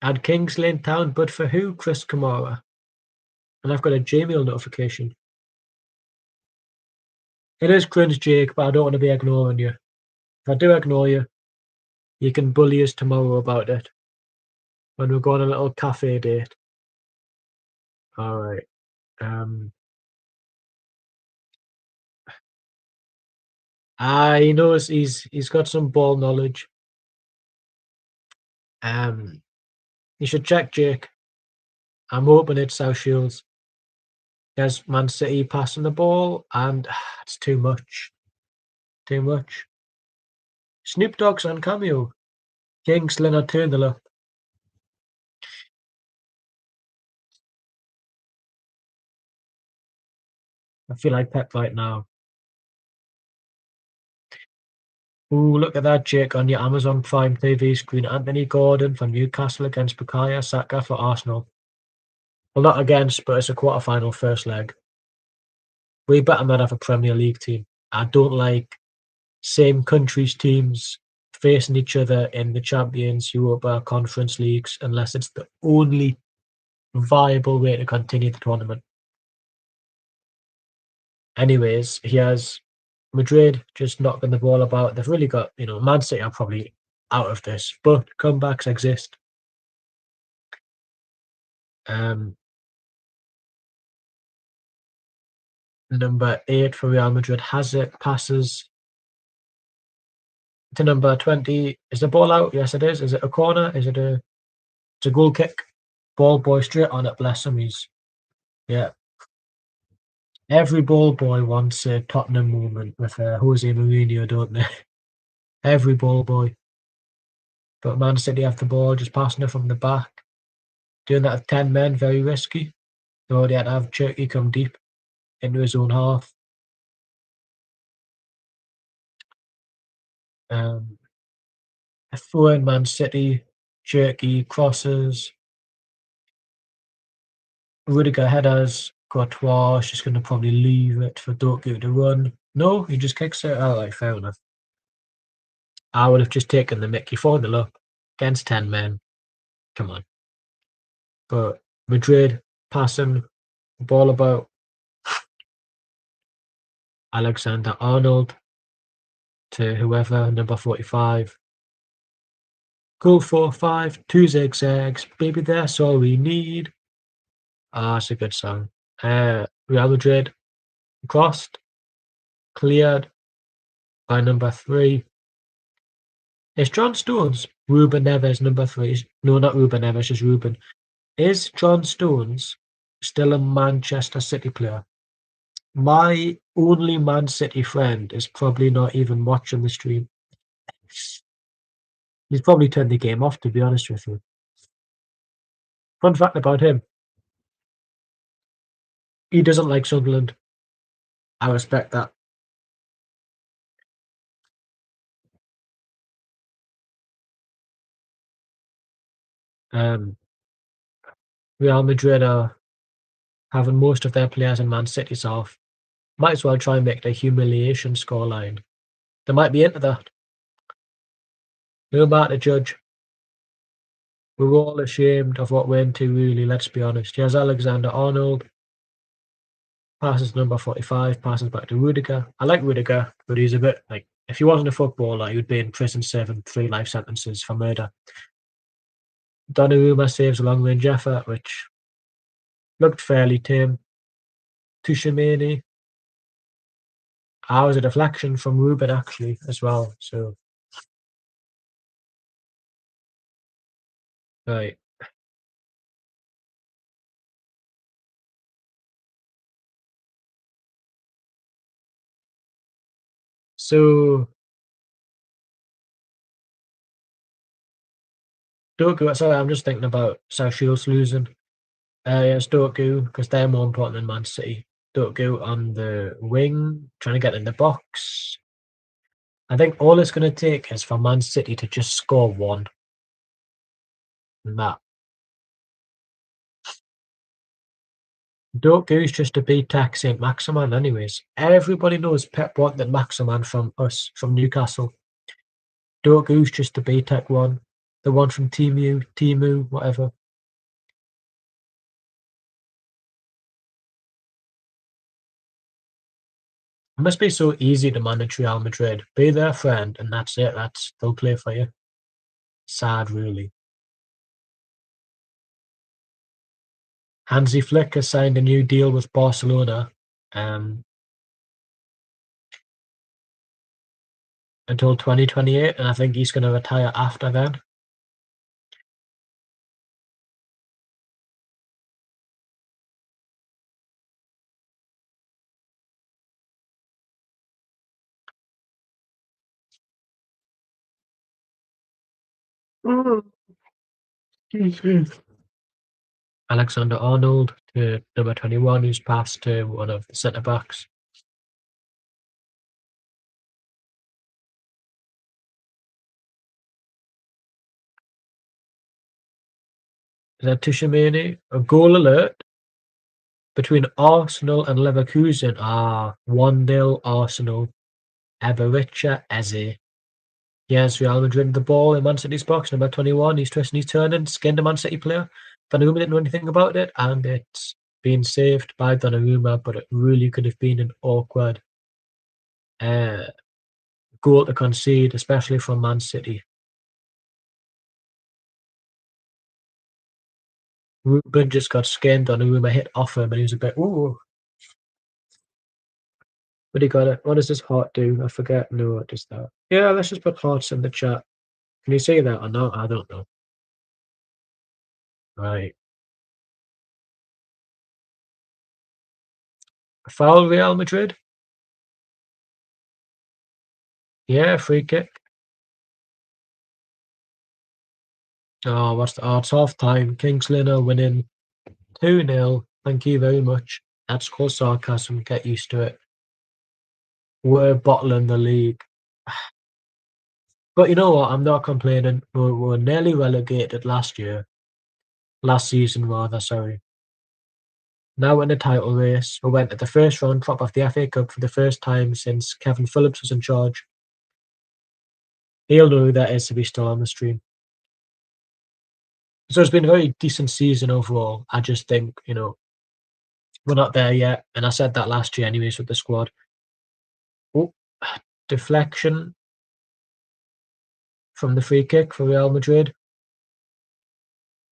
at Kings Lane Town, but for who? Chris Kamara. And I've got a Gmail notification. It is cringe, Jake, but I don't want to be ignoring you. If I do ignore you, you can bully us tomorrow about it when we're going on a little cafe date. All right. He knows he's got some ball knowledge. You should check Jake. I'm hoping it's South Shields. There's Man City passing the ball, and it's too much. Too much. Snoop Dogg's on cameo. Kings Leonard Turnbull. I feel like Pep right now. Ooh, look at that, Jake, on your Amazon Prime TV screen. Anthony Gordon for Newcastle against Bukayo Saka for Arsenal. Well, not against, but it's a quarter-final first leg. We better not have a Premier League team. I don't like same countries' teams facing each other in the Champions, Europa, Conference Leagues, unless it's the only viable way to continue the tournament. Anyways, he has Madrid just knocking the ball about. They've really got, Man City are probably out of this, but comebacks exist. Number 8 for Real Madrid has it, passes to number 20. Is the ball out? Yes, it is. Is it a corner? It's a goal kick. Ball boy straight on it, bless him. Yeah. Every ball boy wants a Tottenham moment with Jose Mourinho, don't they? Every ball boy. But Man City have the ball, just passing it from the back. Doing that with 10 men, very risky. They already had to have Cherky come deep into his own half. Um, a throw in Man City, Cherky crosses, Rudiger headers, Courtois is just going to probably leave it for Doku to run. No, he just kicks it. All right, fair enough. I would have just taken the Mickey 4-0 up against 10 men. Come on. But Madrid passing the ball about Alexander-Arnold to whoever, number 45. Goal 4-5, 2 zigzags, baby, that's all we need. Ah, it's a good song. Real Madrid crossed, cleared by number 3. It's John Stones. Ruben Neves, number 3. No, not Ruben Neves, just Ruben. Is John Stones still a Manchester City player? My only Man City friend is probably not even watching the stream. He's probably turned the game off, to be honest with you. Fun fact about him, he doesn't like Sunderland. I respect that. Um, Real Madrid are having most of their players in Man City's off. Might as well try and make it a humiliation scoreline. They might be into that. Who am I to judge? We're all ashamed of what we're into, really, let's be honest. Here's Alexander-Arnold. Passes number 45, passes back to Rudiger. I like Rudiger, but he's a bit like, if he wasn't a footballer, he would be in prison serving 3 life sentences for murder. Donnarumma saves a long-range effort, which looked fairly tame. Tushimeni. Was a deflection from Ruben, actually, as well. So, right. So, Doku, sorry, I'm just thinking about South Shields losing. Yeah, it's Doku, because they're more important than Man City. Doku on the wing, trying to get in the box. I think all it's going to take is for Man City to just score one. And that. Doku's just a B-Tech St. Maximan anyways. Everybody knows Pep wanted Maximan from us, from Newcastle. Doku's just the B-Tech one. The one from Timu, whatever. It must be so easy to manage Real Madrid. Be their friend, and that's it. They'll play for you. Sad, really. Hansi Flick has signed a new deal with Barcelona until 2028, and I think he's going to retire after then. Alexander-Arnold to number 21, who's passed to one of the centre-backs. Is that Tushimeni? A goal alert between Arsenal and Leverkusen. 1-0 Arsenal. Ebericha Eze. Yes, Real Madrid the ball in Man City's box, number 21. He's twisting, he's turning, skinned a Man City player. Donnarumma didn't know anything about it, and it's been saved by Donnarumma, but it really could have been an awkward uh, goal to concede, especially from Man City. Ruben just got skinned, Donnarumma hit off him, and he was a bit, ooh. But he got it. What does this heart do? I forget. No, what does that? Yeah, let's just put hearts in the chat. Can you see that or not? I don't know. Right. Foul Real Madrid? Yeah, free kick. Oh, what's the odds? Half time. Kings Lynn winning 2-0. Thank you very much. That's called sarcasm. Get used to it. We're bottling the league. But you know what? I'm not complaining. We're nearly relegated last season rather, sorry. Now in the title race, we went at the first round drop of the FA Cup for the first time since Kevin Phillips was in charge. He'll know who that is to be still on the stream. So it's been a very decent season overall. I just think, we're not there yet. And I said that last year anyways with the squad. Oh, deflection from the free kick for Real Madrid.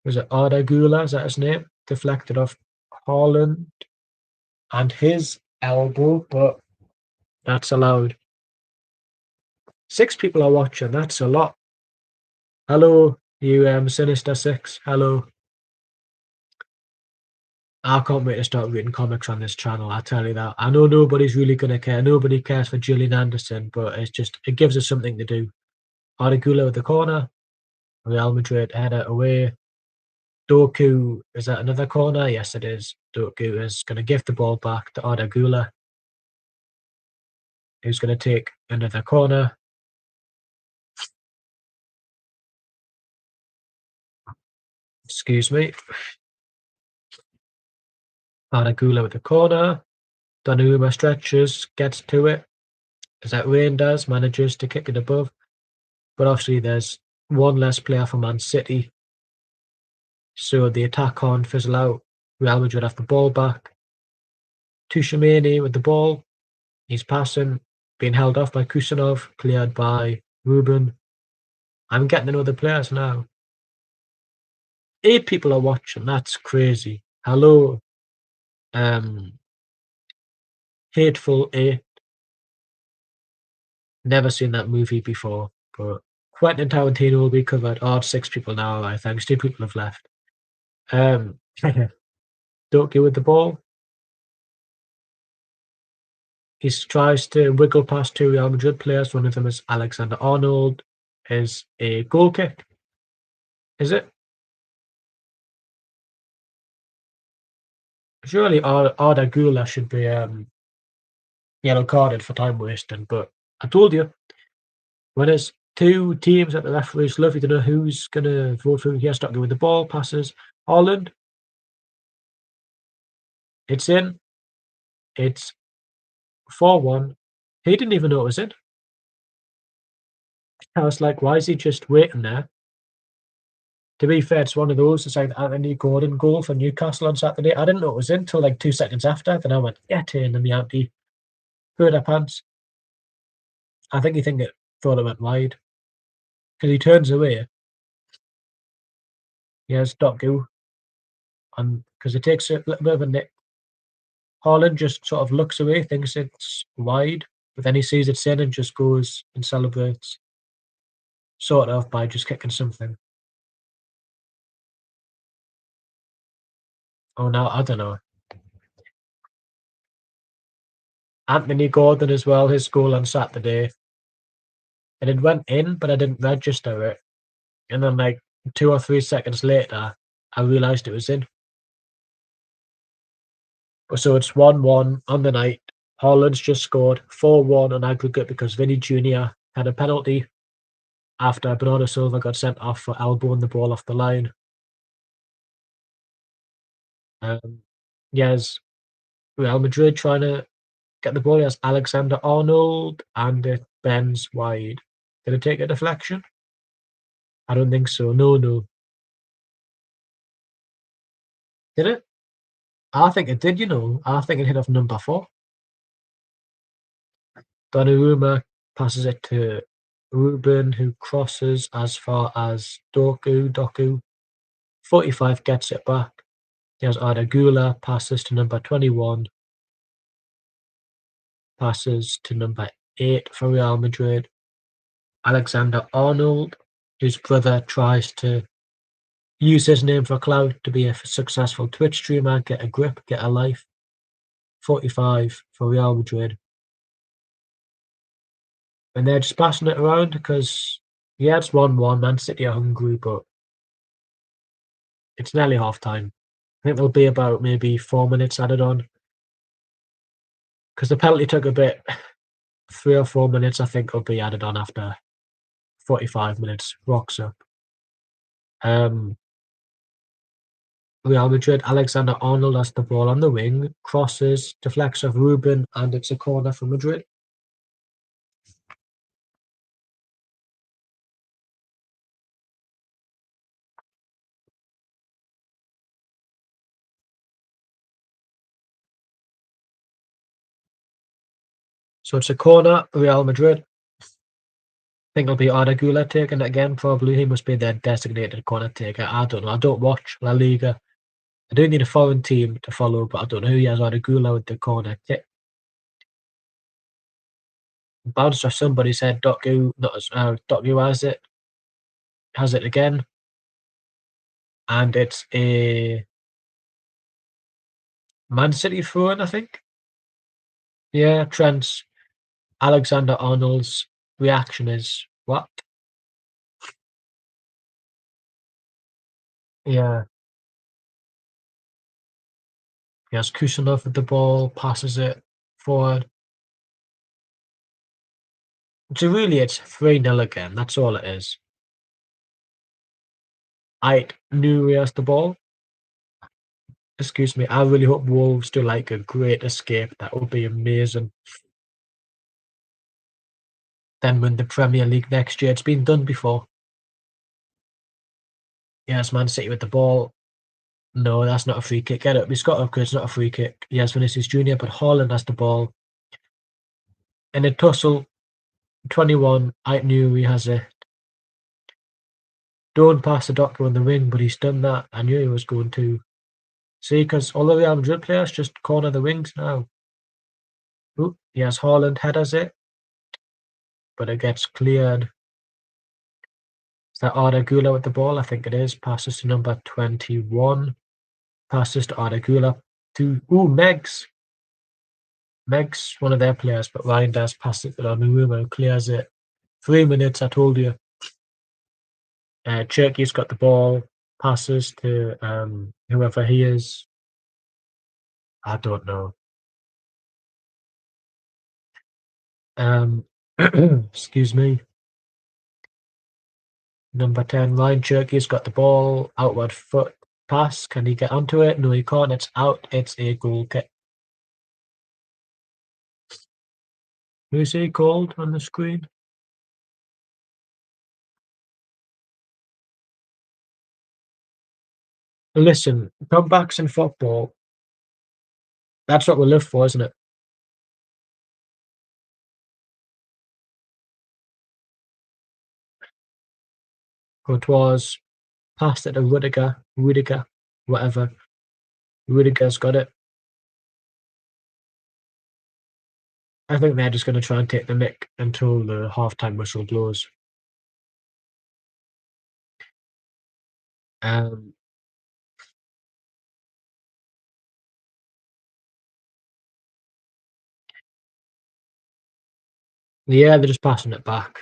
Was it Arda Güler? Is that his name? Deflected off Haaland and his elbow, but that's allowed. 6 people are watching. That's a lot. Hello, you Sinister Six. Hello. I can't wait to start reading comics on this channel. I tell you that. I know nobody's really gonna care. Nobody cares for Gillian Anderson, but it gives us something to do. Arda Güler with the corner. Real Madrid header away. Doku, is that another corner? Yes, it is. Doku is going to give the ball back to Arda Güler, who's going to take another corner. Excuse me. Arda Güler with the corner. Donnarumma stretches, gets to it. Is that Reinders manages to kick it above. But obviously there's one less player for Man City. So the attack can't fizzle out. Real Madrid have the ball back. Tuchemeni with the ball. He's passing, being held off by Kusanov, cleared by Ruben. I'm getting to know the players now. 8 people are watching. That's crazy. Hello, Hateful Eight. Never seen that movie before, but Quentin Tarantino will be covered. Oh, 6 people now. I think 2 people have left. Don't go with the ball. He tries to wiggle past 2 Real Madrid players. One of them is Alexander Arnold. Is a goal kick. Is it? Surely Arda Güler should be yellow carded for time wasting, but I told you, when there's 2 teams at the referee, it's lovely to know who's going to vote for who. He has to go with the ball, passes. Haaland. It's in. It's 4-1. He didn't even know it was in. I was like, why is he just waiting there? To be fair, it's one of those. It's like the Anthony Gordon goal for Newcastle on Saturday. I didn't know it was in until like 2 seconds after. Then I went, get in, and the auntie put her pants. I think he thought it went wide. Because he turns away. He has Doku. And because it takes a little bit of a nick. Haaland just sort of looks away, thinks it's wide, but then he sees it's in and just goes and celebrates. Sort of by just kicking something. Oh, no, I don't know. Anthony Gordon as well, his goal on Saturday. And it went in, but I didn't register it. And then, like, 2 or 3 seconds later, I realised it was in. So it's 1-1 on the night. Haaland's just scored 4-1 on aggregate because Vinny Jr. had a penalty after Bernardo Silva got sent off for elbowing the ball off the line. Yes, Real Madrid trying to get the ball. Yes, Alexander Arnold, and it bends wide. Did it take a deflection? I don't think so. No, no. Did it? I think it did, I think it hit off number 4. Donnarumma passes it to Ruben, who crosses as far as Doku. Doku, 45, gets it back. There's Arda Güler, passes to number 21. passes to number 8 for Real Madrid. Alexander-Arnold, whose brother tries to use his name for clout to be a successful Twitch streamer, get a grip, get a life. 45 for Real Madrid. And they're just passing it around because, yeah, it's 1-1. Man City are hungry, but it's nearly half time. I think there'll be about maybe 4 minutes added on because the penalty took a bit. 3 or 4 minutes, I think, will be added on after 45 minutes. Rocks up. Real Madrid, Alexander-Arnold has the ball on the wing, crosses, deflects off Ruben, and it's a corner for Madrid. So it's a corner, Real Madrid. I think it'll be Arda Güler taking it again, probably. He must be their designated corner taker. I don't know. I don't watch La Liga. I do need a foreign team to follow, but I don't know who he has Arda Güler with the corner kick. Bounced off somebody's head. Doku, not as Doku has it again. And it's a Man City throw-in, I think. Yeah, Trent's Alexander-Arnold's reaction is, "What?" Yeah. He has Kusanov with the ball, passes it forward. So really it's 3-0 again, that's all it is. I knew he has the ball. Excuse me, I really hope Wolves do like a great escape, that would be amazing. Then win the Premier League next year, it's been done before. Yes, Man City with the ball. No, that's not a free kick. Get it, he's got up because it's not a free kick. Yes, Vinicius Junior, but Haaland has the ball. In a tussle, 21, I knew he has it. Don't pass the doctor on the wing, but he's done that. I knew he was going to. See, because all the Real Madrid players just corner the wings now. Ooh, yes, Haaland headers it, but it gets cleared. Is that Arda Güler with the ball? I think it is. Passes to number 21. Passes to Arda Güler. Megs. Megs, one of their players, but Ryan does pass it to Donnarumma, clears it. 3 minutes, I told you. Cherky's got the ball. Passes to whoever he is. I don't know. Excuse me. Number 10, Ryan Cherky's got the ball, outward foot pass. Can he get onto it? No, he can't. It's out. It's a goal kick. Who's he called on the screen? Listen, comebacks in football, that's what we live for, isn't it? Courtois passed it to Rudiger, whatever. Rudiger's got it. I think they're just going to try and take the mick until the half-time whistle blows. Um, yeah, they're just passing it back.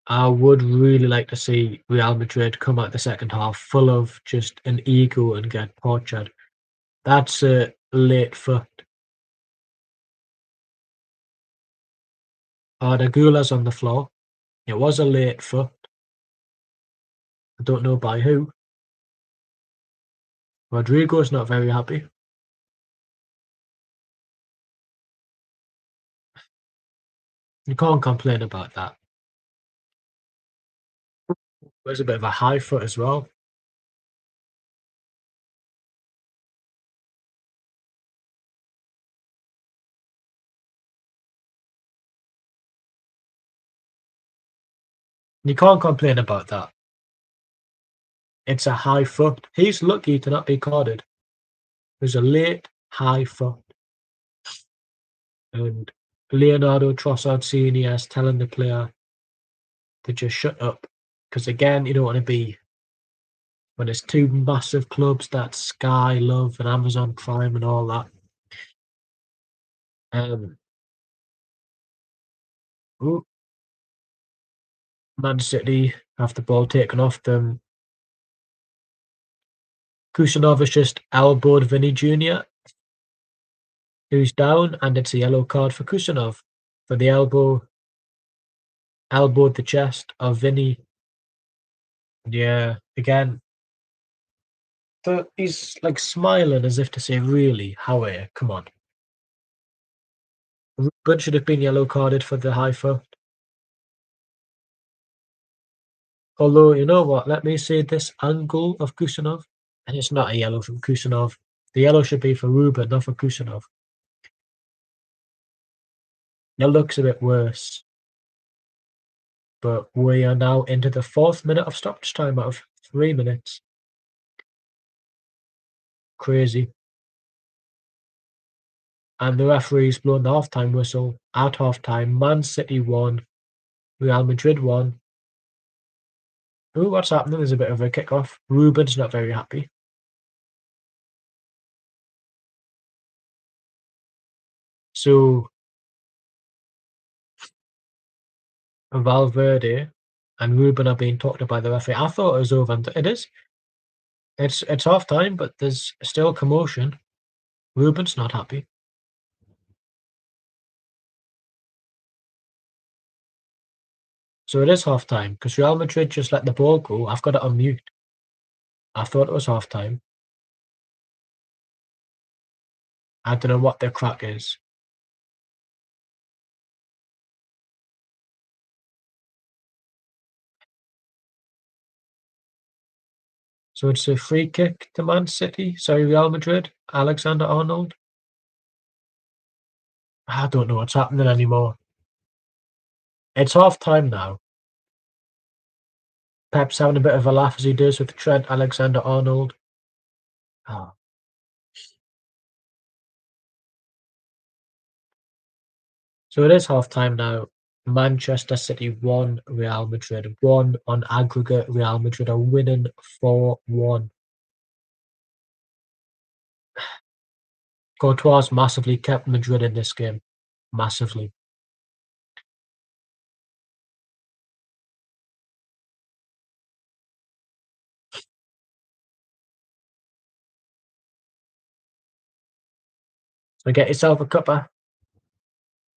I would really like to see Real Madrid come out the second half full of just an ego and get tortured. That's a late foot. The Gula's on the floor. It was a late foot. I don't know by who. Rodrigo's not very happy. You can't complain about that. There's a bit of a high foot as well. You can't complain about that. It's a high foot. He's lucky to not be carded. There's a late high foot. And Leonardo Trossard Senior is telling the player to just shut up. Because again, you don't want to be when it's two massive clubs that Sky love and Amazon Prime and all that. Um, ooh, Man City have the ball taken off them. Kusanov has just elbowed Vinny Jr., who's down, and it's a yellow card for Kusanov for the elbowed the chest of Vinny. Yeah, again. So he's like smiling as if to say, really, how are you? Come on. Ruben should have been yellow carded for the high foot. Although, you know what? Let me see this angle of Kusanov. And it's not a yellow from Kusanov. The yellow should be for Ruben, not for Kusanov. It looks a bit worse. But we are now into the 4th minute of stoppage time out of 3 minutes. Crazy. And the referee's blown the half-time whistle at half-time. Man City won. Real Madrid won. Ooh, what's happening? There's a bit of a kick-off. Ruben's not very happy. So Valverde and Ruben are being talked to by the referee. I thought it was over. And it is. It's half-time, but there's still commotion. Ruben's not happy. So it is half-time because Real Madrid just let the ball go. I've got it on mute. I thought it was half-time. I don't know what their crack is. So it's a free kick to Man City. Sorry, Real Madrid. Alexander-Arnold. I don't know what's happening anymore. It's half-time now. Pep's having a bit of a laugh as he does with Trent Alexander-Arnold. Oh. So it is half-time now. Manchester City 1, Real Madrid 1 on aggregate. Real Madrid are winning 4-1. Courtois massively kept Madrid in this game. Massively. So get yourself a cuppa.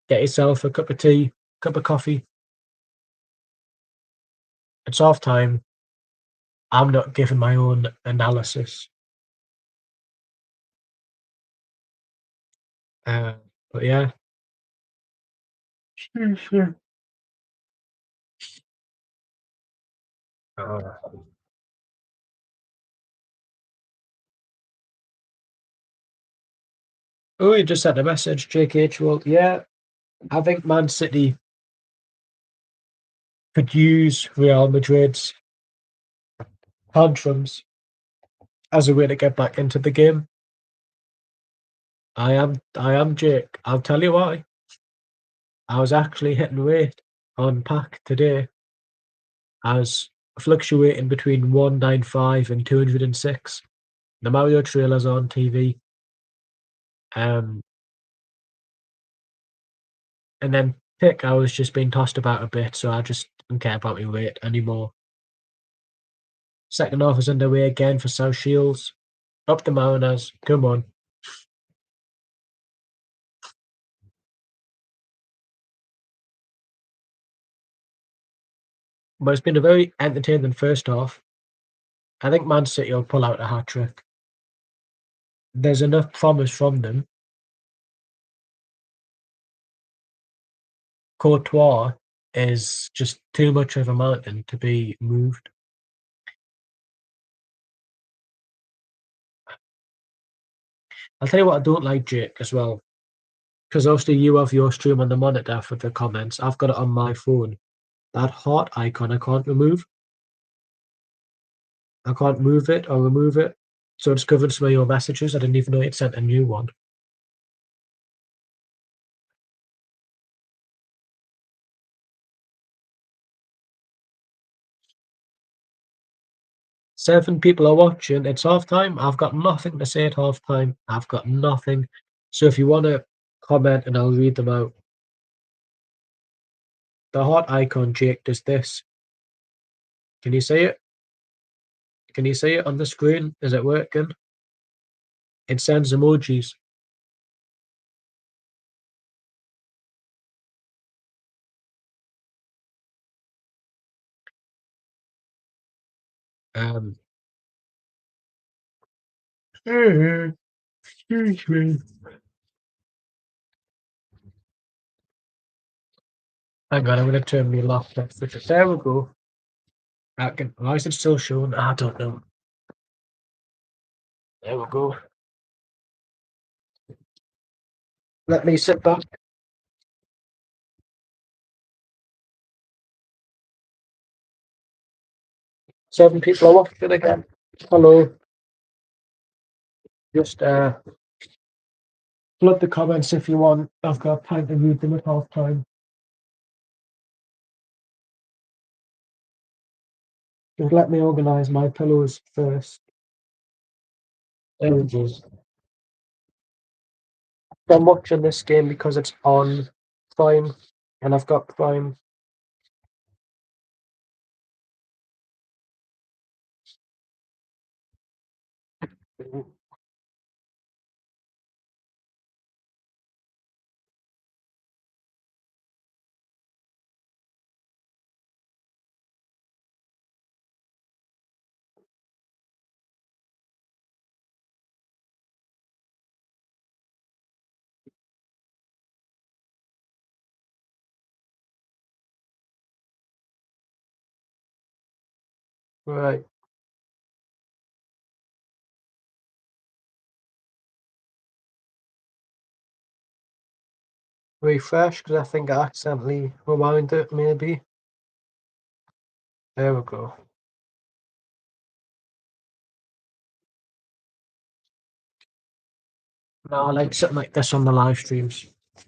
Get yourself a cup of tea, cup of coffee. It's half time. I'm not giving my own analysis. But yeah. Sure. Uh, oh, you just sent a message, JKH. Well, yeah, I think Man City could use Real Madrid's tantrums as a way to get back into the game. I am Jake. I'll tell you why. I was actually hitting weight on pack today. I was fluctuating between 195 and 206. The Mario trailer's on TV. And then pick, I was just being tossed about a bit, so I just didn't care about my weight anymore. Second half is underway again for South Shields. Up the Mariners. Come on. But it's been a very entertaining first half. I think Man City will pull out a hat-trick. There's enough promise from them. Courtois is just too much of a mountain to be moved. I'll tell you what I don't like, Jake, as well. Because obviously you have your stream on the monitor for the comments. I've got it on my phone. That heart icon I can't remove. I can't move it or remove it, so it's covered some of your messages. I didn't even know you'd sent a new one. 7 people are watching. It's half time. I've got nothing to say at half time. I've got nothing. So if you want to comment and I'll read them out. The heart icon, Jake, does this. Can you see it? Can you see it on the screen? Is it working? It sends emojis. Um, excuse me. Hang on, I'm going to turn my laptop switch. There we go. Why is it still showing? I don't know. There we go. Let me sit back. 7 people are watching again. Hello. Just flood the comments if you want. I've got time to read them at half time. Just let me organise my pillows first. There we go. I'm watching this game because it's on Prime, and I've got Prime. Right. Refresh, because I think I accidentally rewound it, maybe. There we go. No, I like something like this on the live streams.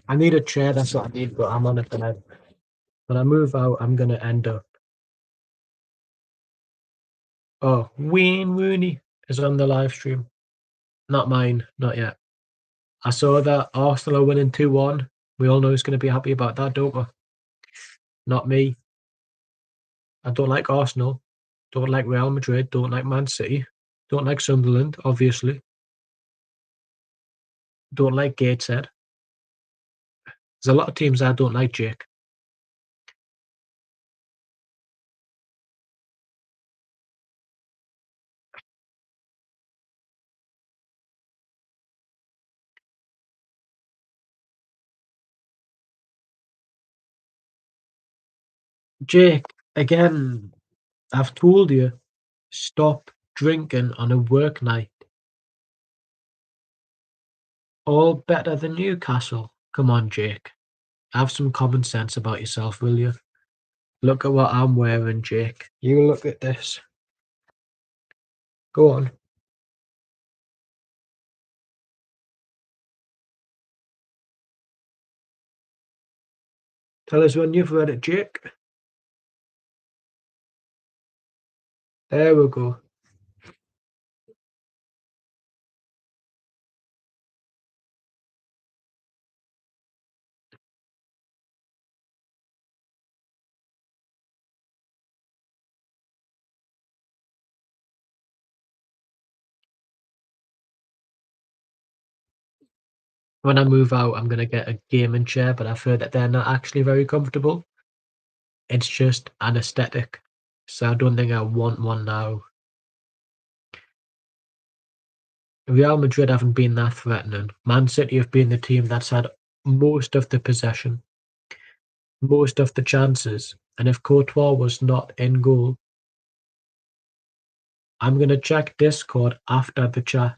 I need a chair, that's what I need, but I'm on it tonight. When I move out, I'm gonna end up. Oh, Wayne Rooney is on the live stream. Not mine, not yet. I saw that Arsenal are winning 2-1. We all know who's gonna be happy about that, don't we? Not me. I don't like Arsenal. Don't like Real Madrid. Don't like Man City. Don't like Sunderland, obviously. Don't like Gateshead. There's a lot of teams I don't like, Jake. Jake, again, I've told you, stop drinking on a work night. All better than Newcastle. Come on, Jake. Have some common sense about yourself, will you? Look at what I'm wearing, Jake. You look at this. Go on. Tell us when you've read it, Jake. There we go. When I move out, I'm going to get a gaming chair, but I've heard that they're not actually very comfortable. It's just an aesthetic. So I don't think I want one now. Real Madrid haven't been that threatening. Man City have been the team that's had most of the possession, most of the chances. And if Courtois was not in goal, I'm going to check Discord after the chat.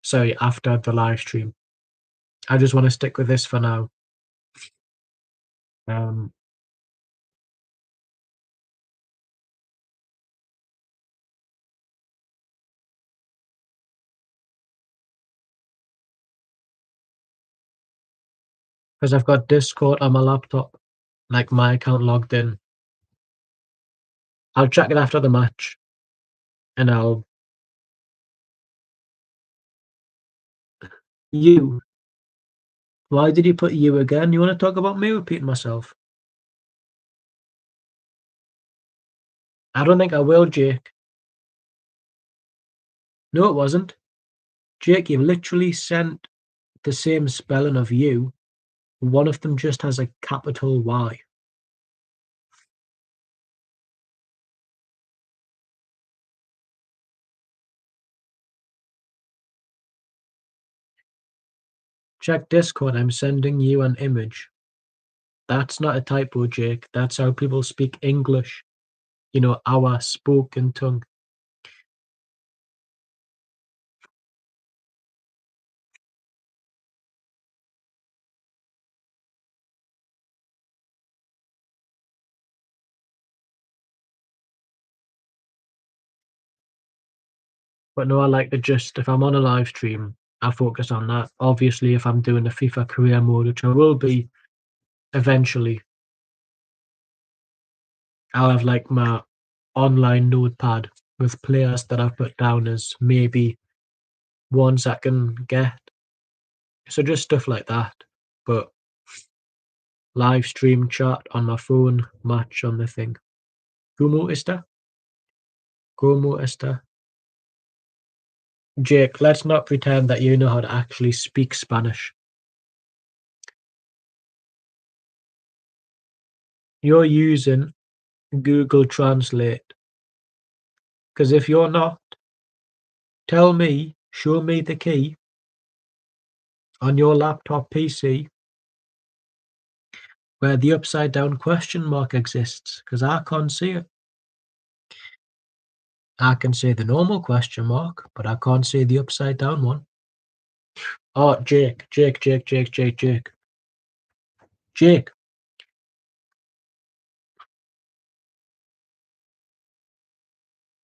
Sorry, after the live stream. I just want to stick with this for now. Um, because I've got Discord on my laptop, like my account logged in. I'll check it after the match, and I'll you. Why did you put you again? You want to talk about me repeating myself? I don't think I will, Jake. No, it wasn't. Jake, you've literally sent the same spelling of you. One of them just has a capital Y. Check Discord, I'm sending you an image. That's not a typo, Jake. That's how people speak English. You know, our spoken tongue. But no, I like to just, if I'm on a live stream, I focus on that. Obviously, if I'm doing the FIFA career mode, which I will be eventually, I'll have like my online notepad with players that I've put down as maybe ones I can get. So just stuff like that. But live stream chat on my phone, match on the thing. ¿Cómo está? ¿Cómo está? Jake, let's not pretend that you know how to actually speak Spanish. You're using Google Translate. Because if you're not, tell me, show me the key on your laptop PC where the upside down question mark exists. Because I can't see it. I can see the normal question mark, but I can't see the upside down one. Oh, Jake. Jake,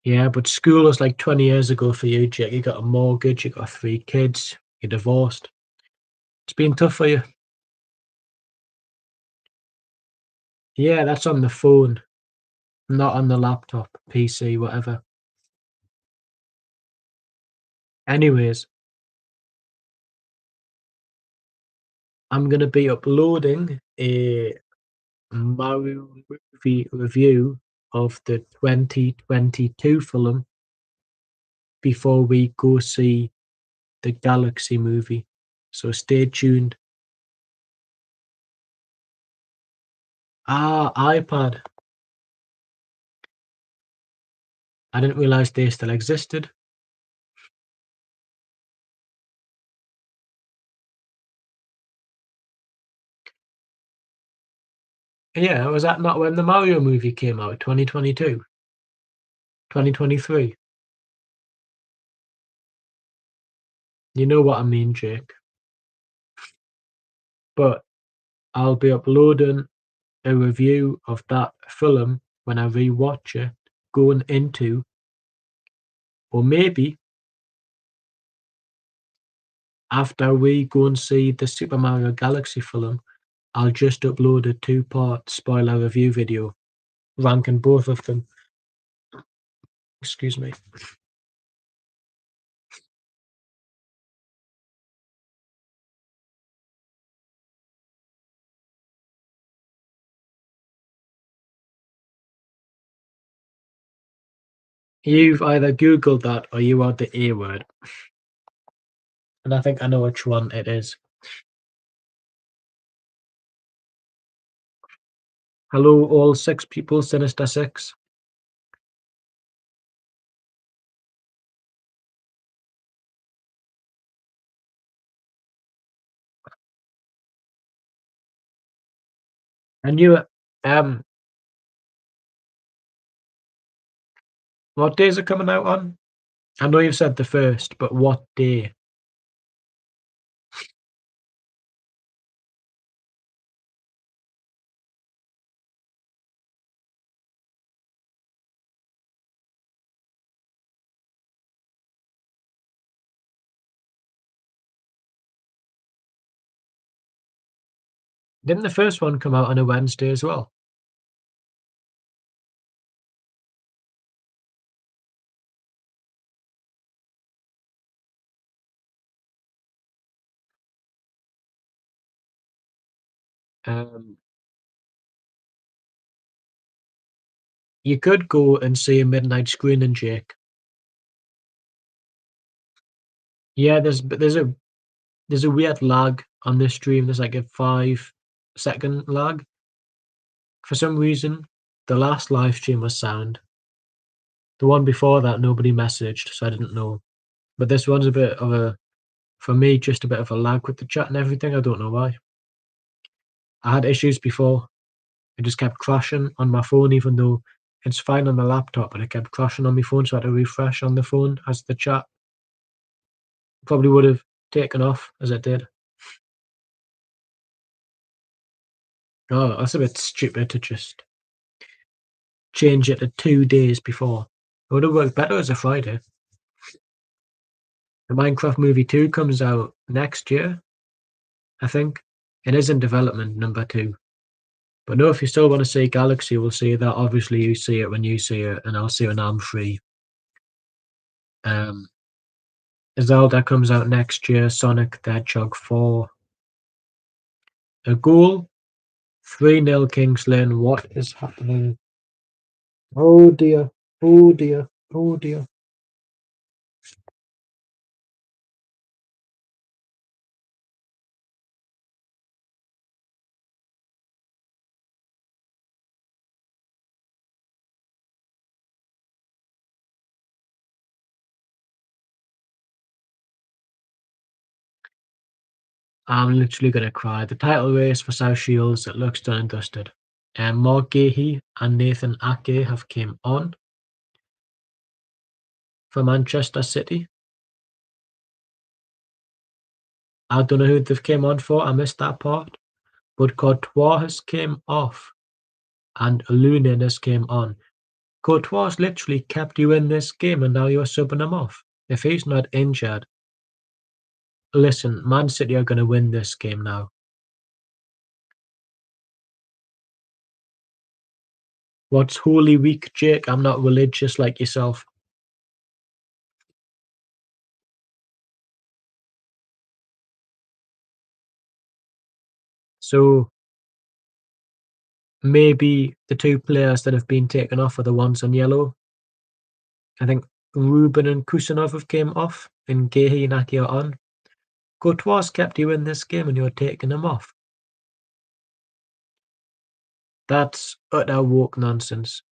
yeah, but school was like 20 years ago for you, Jake. You got a mortgage, you got 3 kids, you're divorced. It's been tough for you. Yeah, that's on the phone, not on the laptop, PC, whatever. Anyways, I'm going to be uploading a Mario movie review of the 2022 film before we go see the Galaxy movie. So stay tuned. Ah, iPad. I didn't realize they still existed. Yeah, was that not when the Mario movie came out? 2022? 2023? You know what I mean, Jake. But I'll be uploading a review of that film when I rewatch it, going into, or maybe after we go and see the Super Mario Galaxy film, I'll just upload a 2-part spoiler review video, ranking both of them. Excuse me. You've either Googled that or you are the A word. And I think I know which one it is. Hello, all 6 people, Sinister 6. I knew it. What days are coming out on? I know you've said the first, but what day? Didn't the first one come out on a Wednesday as well? Um, you could go and see a midnight screening, Jake. Yeah, there's a weird lag on this stream. There's like a 5-second lag. For some reason, the last live stream was sound. The one before that, nobody messaged, so I didn't know. But this one's a bit of a, for me, just a bit of a lag with the chat and everything. I don't know why. I had issues before. It just kept crashing on my phone, even though it's fine on the laptop, but it kept crashing on my phone, so I had to refresh on the phone as the chat probably would have taken off as it did. Oh, that's a bit stupid to just change it to 2 days before. It would have worked better as a Friday. The Minecraft Movie 2 comes out next year, I think. It is in development, number 2. But no, if you still want to see Galaxy, we'll see that. Obviously, you see it when you see it, and I'll see it when I'm free. Um, Zelda comes out next year, Sonic the Hedgehog 4. A goal, 3-0 Kings Lynn. What is happening? Oh dear, oh dear, oh dear. I'm literally gonna cry. The title race for South Shields, it looks done and dusted. Mark Gahey and Nathan Ake have came on for Manchester City. I don't know who they've came on for. I missed that part. But Courtois has came off and Lunin has came on. Courtois literally kept you in this game and now you're subbing him off. If he's not injured, listen, Man City are going to win this game now. What's Holy Week, Jake? I'm not religious like yourself. So maybe the two players that have been taken off are the ones on yellow. I think Ruben and Kusanov have came off and Gahey and Aki are on. Courtois kept you in this game and you're taking him off. That's utter woke nonsense.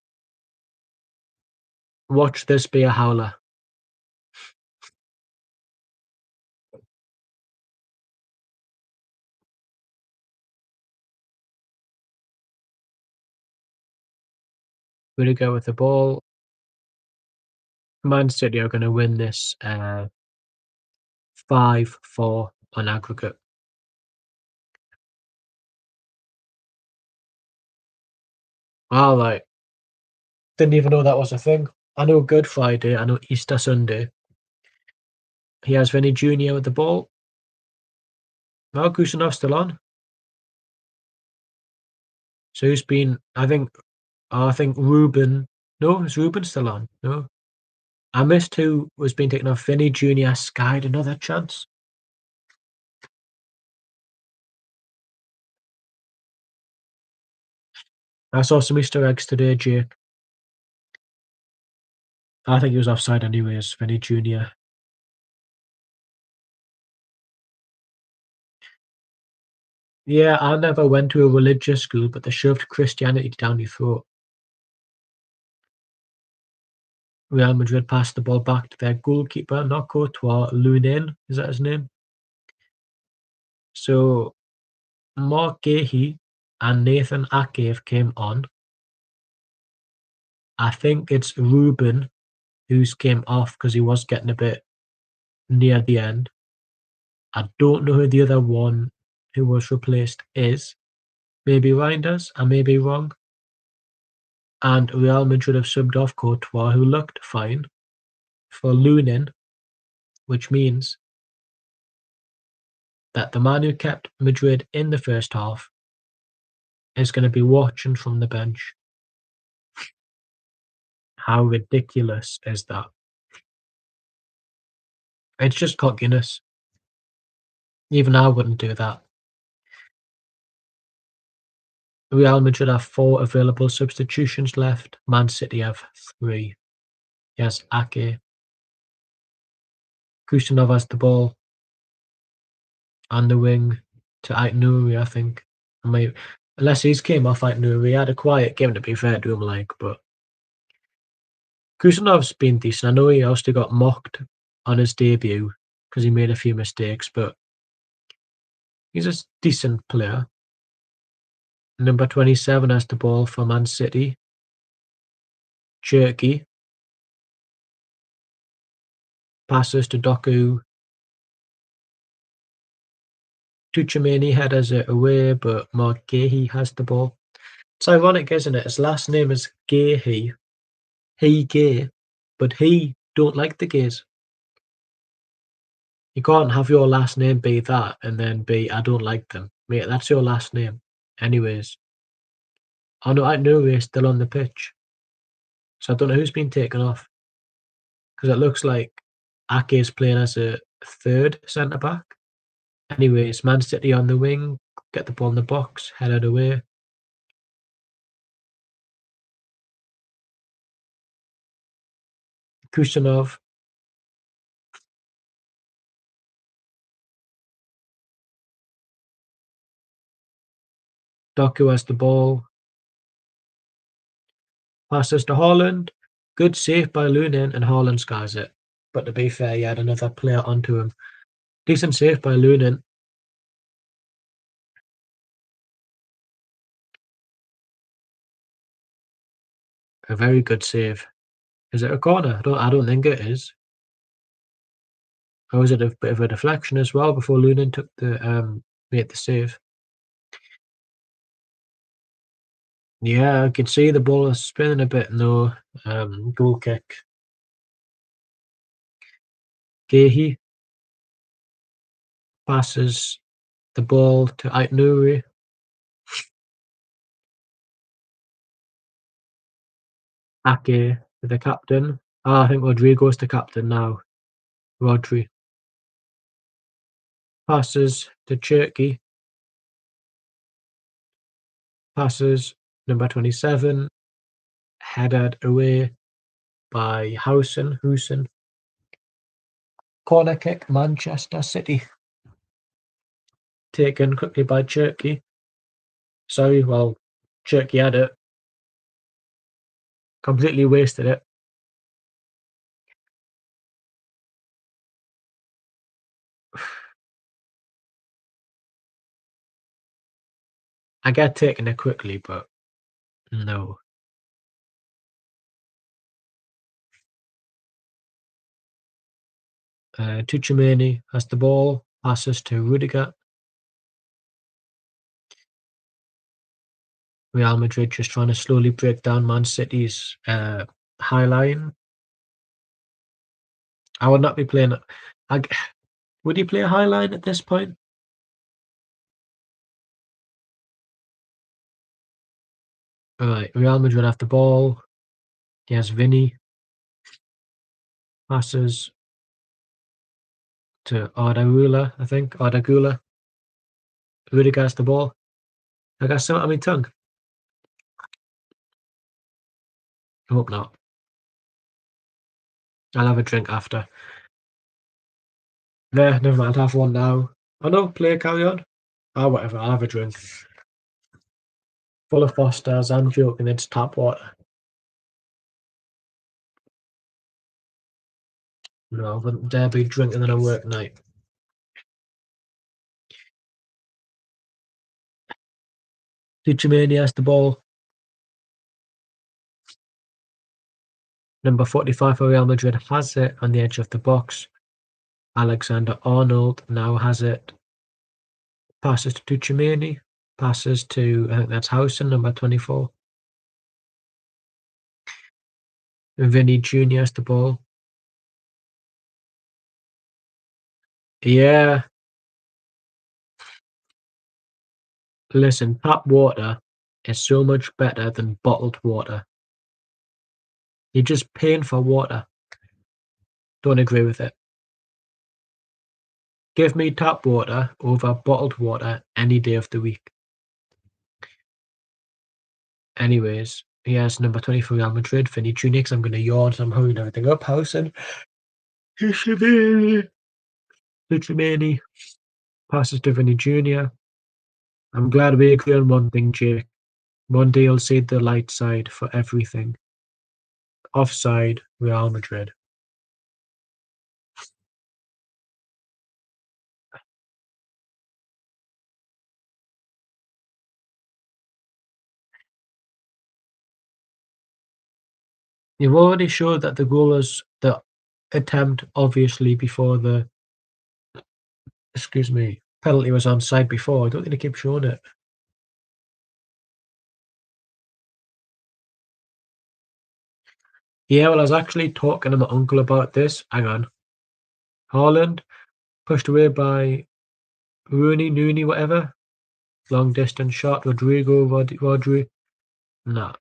Watch this be a howler. Rudiger with the ball. Man City are going to win this 5-4 on aggregate. All right. Didn't even know that was a thing. I know Good Friday. I know Easter Sunday. He has Vinny Jr. with the ball. Well, Kusanov's still on. So who's been? I think Ruben. No, is Ruben still on? No. I missed who was being taken off. Vinny Jr. skied another chance. I saw some Easter eggs today, Jake. I think he was offside anyways, Vinny Jr. Yeah, I never went to a religious school, but they shoved Christianity down your throat. Real Madrid passed the ball back to their goalkeeper, not Courtois, Lunin, is that his name? So Mark Gahey and Nathan Ake came on. I think it's Ruben who's came off because he was getting a bit near the end. I don't know who the other one who was replaced is. Maybe Reinders, I may be wrong. And Real Madrid have subbed off Courtois, who looked fine, for Lunin, which means that the man who kept Madrid in the first half is going to be watching from the bench. How ridiculous is that? It's just cockiness. Even I wouldn't do that. Real Madrid have 4 available substitutions left. Man City have 3. Yes, Ake. Kusanov has the ball on the wing to Aït-Nouri, I think. I mean, unless he's came off Aït-Nouri. He had a quiet game, to be fair to him, like, but Kusanov's been decent. I know he also got mocked on his debut because he made a few mistakes, but he's a decent player. Number 27 has the ball for Man City. Cherky passes to Doku. Tuchemani headers it away, but Mark Gahey has the ball. It's ironic, isn't it? His last name is Gahey. He gay, but he don't like the gays. You can't have your last name be that and then be I don't like them. Mate, that's your last name. Anyways. I know he's still on the pitch. So I don't know who's been taken off. Because it looks like Ake is playing as a third centre back. Anyways, Man City on the wing, get the ball in the box, headed away. Kusanov. Doku has the ball. Passes to Haaland. Good save by Lunin, and Haaland scars it. But to be fair, he had another player onto him. Decent save by Lunin. A very good save. Is it a corner? I don't think it is. Or was it a bit of a deflection as well before Lunin took the made the save? Yeah, I can see the ball is spinning a bit. No, goal kick. Gahey passes the ball to Aït-Nouri. Ake, the captain. I think Rodrigo's the captain now. Rodri passes to Cherky. Passes number 27. Headed away by Hoosen. Corner kick, Manchester City. Taken quickly by Cherky. Sorry, well, Cherky had it. Completely wasted it. I get taken it quickly, but no. Tuchemani has the ball, passes to Rudiger. Real Madrid just trying to slowly break down Man City's high line. I would not be playing. Would you play a high line at this point? All right, Real Madrid have the ball. Yes, Vinny passes to Ardagula, I think. Ardagula. Rudiger has the ball. I got something on my tongue. I hope not. I'll have a drink after. There, never mind. I'll have one now. Oh no, carry on. Oh, whatever. I'll have a drink. Full of Fosters. I'm joking. It's tap water. No, I wouldn't dare be drinking on a work night. Tuchemani has the ball. Number 45 for Real Madrid has it on the edge of the box. Alexander-Arnold now has it. Passes to Tuchemani. Passes to, I think that's Housen, number 24. Vinny Jr. has the ball. Yeah. Listen, tap water is so much better than bottled water. You're just paying for water. Don't agree with it. Give me tap water over bottled water any day of the week. Anyways, yes, number 20 for Real Madrid, Vinny Junior, 'cause I'm gonna yawn, so I'm hurrying everything up. Howson, Tchouaméni passes to Vinny Junior. I'm glad we agree on one thing, Jake. One day you'll see the light side for everything. Offside, Real Madrid. You've already showed that the goal was the attempt, obviously, before the penalty was onside before. I don't think they keep showing it. Yeah, well, I was actually talking to my uncle about this. Hang on. Haaland pushed away by Nooney, whatever. Long distance shot, Rodri. No.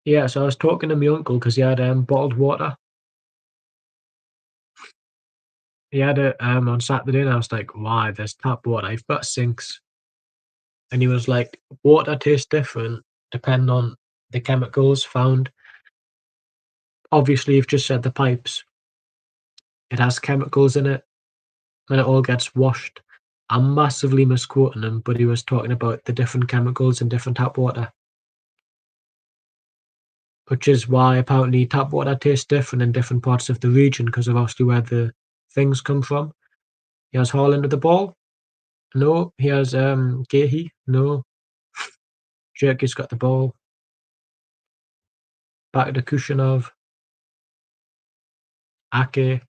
Yeah, so I was talking to my uncle because he had bottled water. He had it on Saturday, and I was like, "Why? There's tap water. I've got sinks." And he was like, "Water tastes different depending on the chemicals found." Obviously, you've just said the pipes. It has chemicals in it, and it all gets washed. I'm massively misquoting him, but he was talking about the different chemicals in different tap water, which is why apparently tap water tastes different in different parts of the region because of obviously where the things come from. He has Haaland with the ball. No. He has Gehi. No. Jerky's got the ball. Back to Kushinov. Ake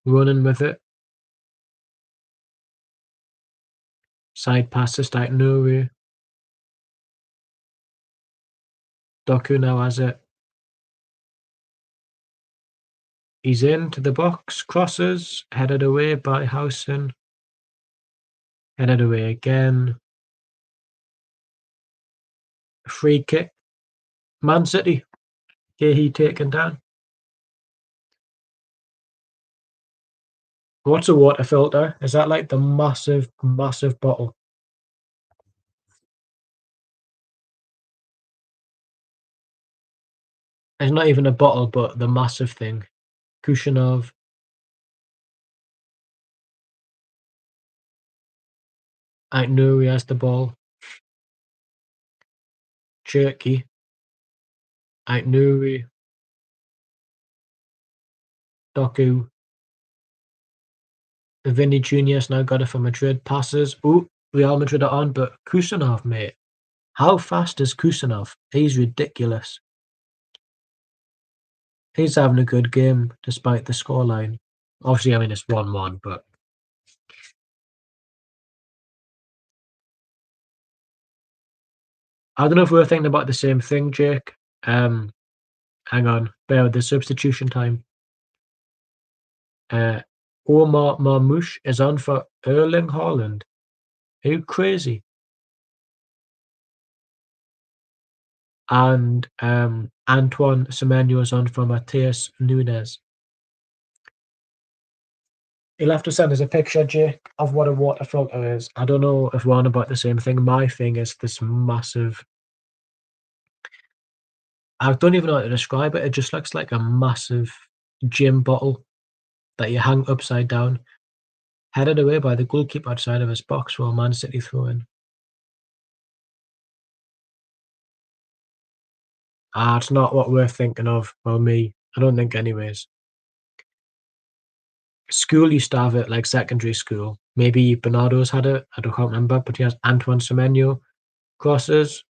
running with it. Side passes to Nouri. Doku now has it. He's into the box. Crosses. Headed away by Howson. Headed away again. Free kick. Man City. Gehi taken down. What's a water filter? Is that like the massive, massive bottle? It's not even a bottle, but the massive thing. Kushinov. Nouri has the ball. Cherky. Nouri. Doku. Vinny Junior's now got it for Madrid. Passes. Ooh, Real Madrid are on, but Kusanov, mate. How fast is Kusanov? He's ridiculous. He's having a good game despite the scoreline. Obviously, I mean, it's 1-1, but I don't know if we were thinking about the same thing, Jake. Hang on. Bear with the substitution time. Uh, Omar Marmoush is on for Erling Haaland. Are you crazy? And Antoine Semenyo is on for Mateus Nunes. You'll have to send us a picture, Jake, of what a water filter is. I don't know if we're on about the same thing. My thing is this massive. I don't even know how to describe it. It just looks like a massive gym bottle that you hang upside down, headed away by the goalkeeper outside of his box for a Man City throw in. It's not what we're thinking of. Well, me. I don't think, anyways. School used to have it, like secondary school. Maybe Bernardo's had it. I can't remember, but he has Antoine Semenyo crosses.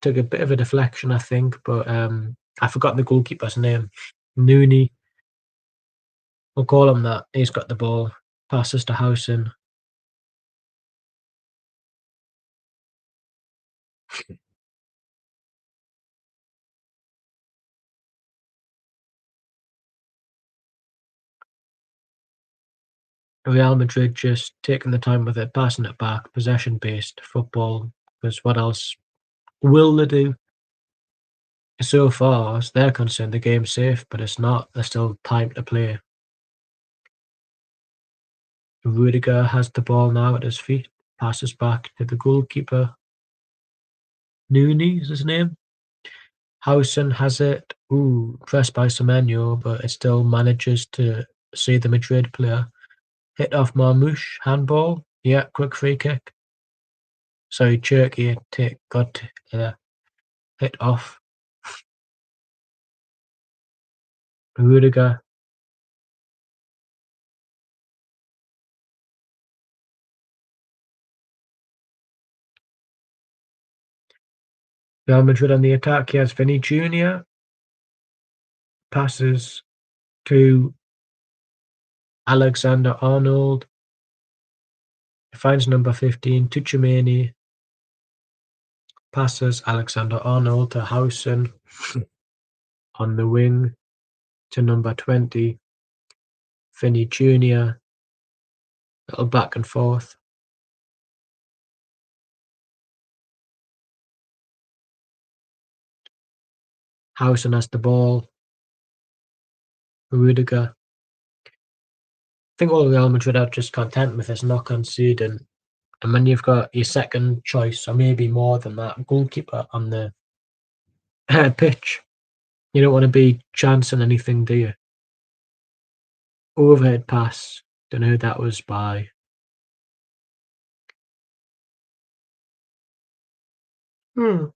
Took a bit of a deflection, I think, but I forgot the goalkeeper's name. Nooney. We'll call him that. He's got the ball. Passes to Howson. Real Madrid just taking the time with it, passing it back, possession-based football. Because what else will they do? So far as they're concerned, the game's safe, but it's not. There's still time to play. Rudiger has the ball now at his feet, passes back to the goalkeeper. Nooney is his name. Howson has it. Ooh, pressed by Semenyo, but it still manages to see the Madrid player. Hit off Marmoush, handball. Yeah, quick free kick. Sorry, Turkey got hit off. Rudiger. Real Madrid on the attack. He has Vinny Jr. Passes to Alexander Arnold. Finds number 15, Tuchemani. Passes Alexander Arnold to Howson on the wing to number 20, Vinny Jr. Little back and forth. Howson has the ball. Rudiger. I think all Real Madrid are just content with is not conceding. And when you've got your second choice, or maybe more than that, goalkeeper on the pitch, you don't want to be chancing anything, do you? Overhead pass. Don't know who that was by. Hmm.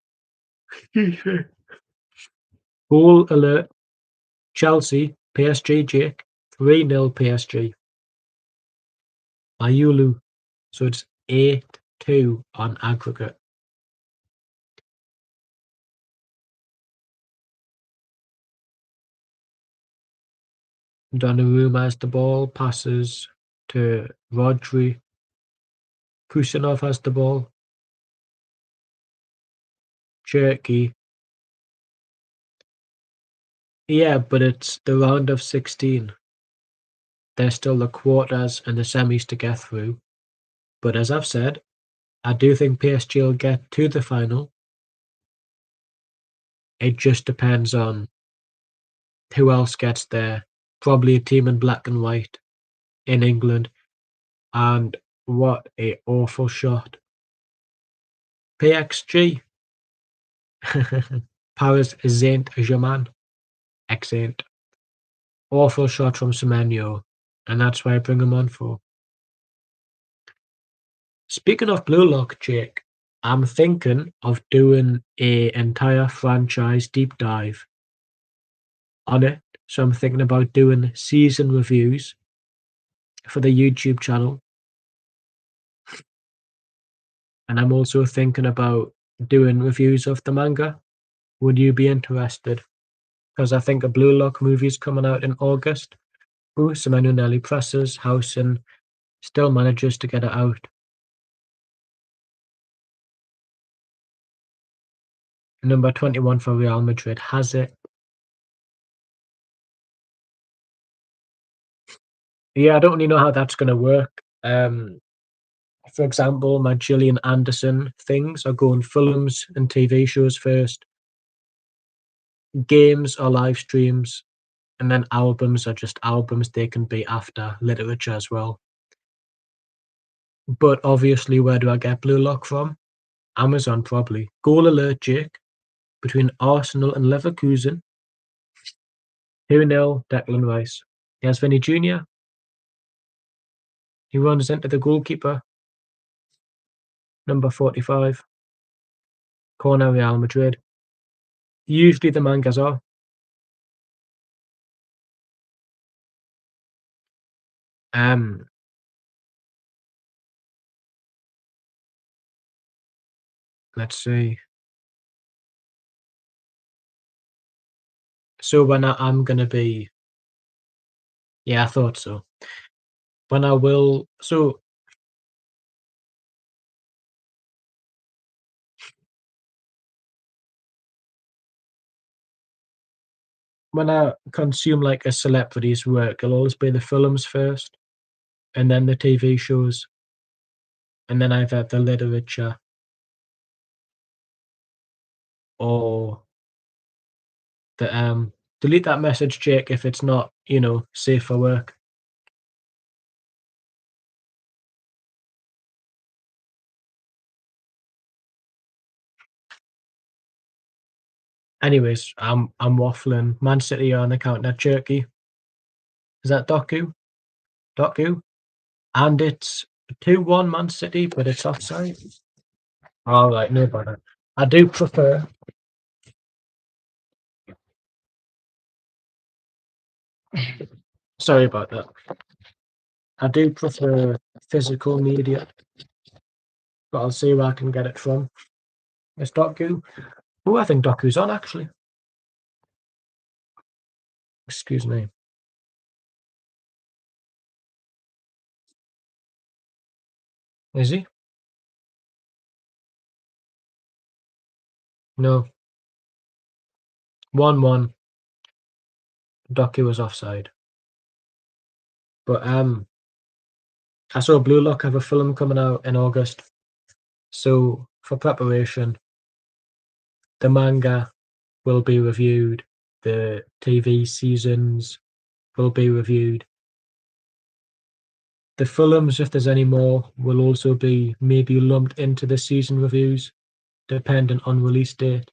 Goal alert. Chelsea, PSG, Jake. 3-0 PSG. Ayulu. So it's 8-2 on aggregate. Donnarumma has the ball, passes to Rodri. Kusanov has the ball. Cherky. Yeah, but it's the round of 16. There's still the quarters and the semis to get through. But as I've said, I do think PSG will get to the final. It just depends on who else gets there. Probably a team in black and white in England. And what a awful shot. PXG. Paris Saint-Germain. Excellent. Awful shot from Semenyo. And that's why I bring him on for. Speaking of Blue Lock, Jake, I'm thinking of doing a entire franchise deep dive on it. So I'm thinking about doing season reviews for the YouTube channel. And I'm also thinking about doing reviews of the manga. Would you be interested? Because I think a Blue Lock movie is coming out in August. Ooh, Semenyo nearly presses, Howson still manages to get it out. Number 21 for Real Madrid has it. Yeah, I don't really know how that's going to work. For example, my Gillian Anderson things are going films and TV shows first, games or live streams, and then albums are just albums. They can be after literature as well. But obviously, where do I get Blue Lock from? Amazon, probably. Goal alert, Jake. Between Arsenal and Leverkusen. 2-0, Declan Rice. Here's Vinny Jr. He runs into the goalkeeper. Number 45. Corner, Real Madrid. Usually the mangas are. Let's see. So when I'm gonna be, yeah, I thought so. When I will, so when I consume like a celebrity's work, it'll always be the films first, and then the TV shows, and then I've had the literature. or the delete that message, Jake, if it's not, safe for work. Anyways, I'm waffling. Man City are on the counter, Turkey. Is that Doku? Doku? And it's 2-1 Man City, but it's offside. All right, no bother. I do prefer. Sorry about that. I do prefer physical media, but I'll see where I can get it from. It's Doku. Oh, I think Doku's on actually. Excuse me. Is he? No. 1-1. Doku was offside. But I saw Blue Lock have a film coming out in August. So for preparation, the manga will be reviewed, the TV seasons will be reviewed. The films, if there's any more, will also be maybe lumped into the season reviews, depending on release date.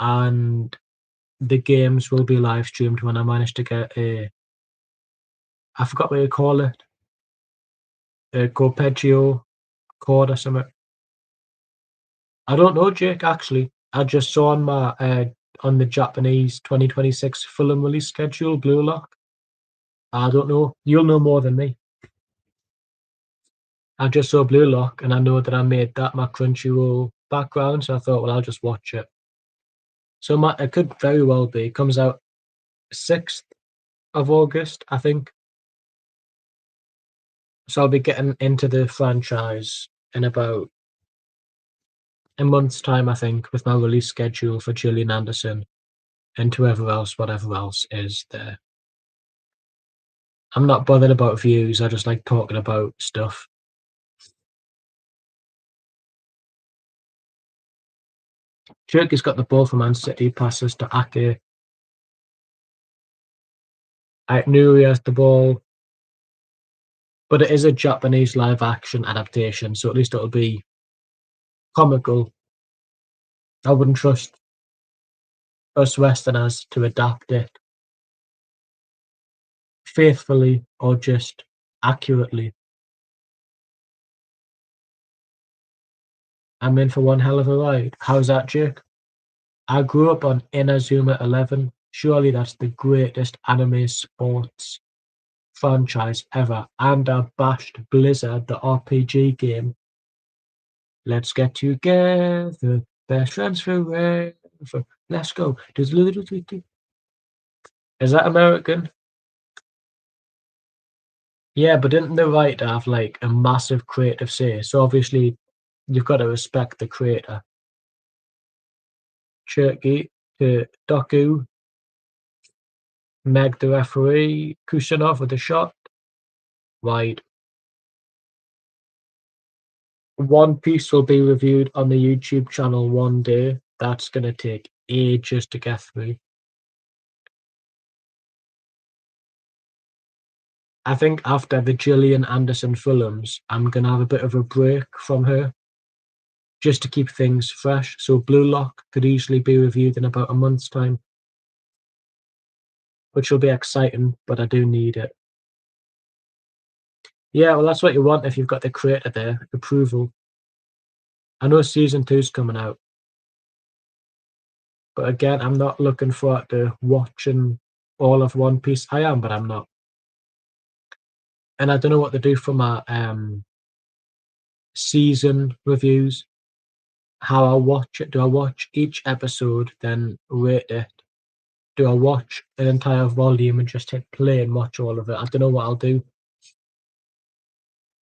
And the games will be live streamed when I manage to get I forgot what you call it, a Corpeggio cord or something. I don't know, Jake, actually. I just saw on my on the Japanese 2026 film release schedule, Blue Lock. I don't know. You'll know more than me. I just saw Blue Lock, and I know that I made that my Crunchyroll background, so I thought, well, I'll just watch it. So it could very well be. It comes out 6th of August, I think. So I'll be getting into the franchise in about a month's time, I think, with my release schedule for Gillian Anderson and whoever else, whatever else is there. I'm not bothered about views. I just like talking about stuff. Turkey's got the ball for Man City, passes to Ake. Nuri has the ball. But it is a Japanese live action adaptation, so at least it'll be comical. I wouldn't trust us Westerners to adapt it faithfully or just accurately. I'm in for one hell of a ride. How's that, Jake? I grew up on Inazuma 11. Surely that's the greatest anime sports franchise ever. And I bashed Blizzard, the RPG game. Let's get together, best friends forever. Let's go. Is that American? Yeah, but didn't the writer have like a massive creative say? So obviously you've got to respect the creator. Turkey to Doku, Meg the referee, Kusanov with a shot, wide. One Piece will be reviewed on the YouTube channel one day. That's gonna take ages to get through. I think after the Gillian Anderson films, I'm gonna have a bit of a break from her, just to keep things fresh. So Blue Lock could easily be reviewed in about a month's time, which will be exciting, but I do need it. Yeah, well, that's what you want if you've got the creator there, approval. I know season 2's coming out, but again, I'm not looking forward to watching all of One Piece. I am, but I'm not. And I don't know what to do for my season reviews. How I watch it. Do I watch each episode, then rate it? Do I watch an entire volume and just hit play and watch all of it? I don't know what I'll do,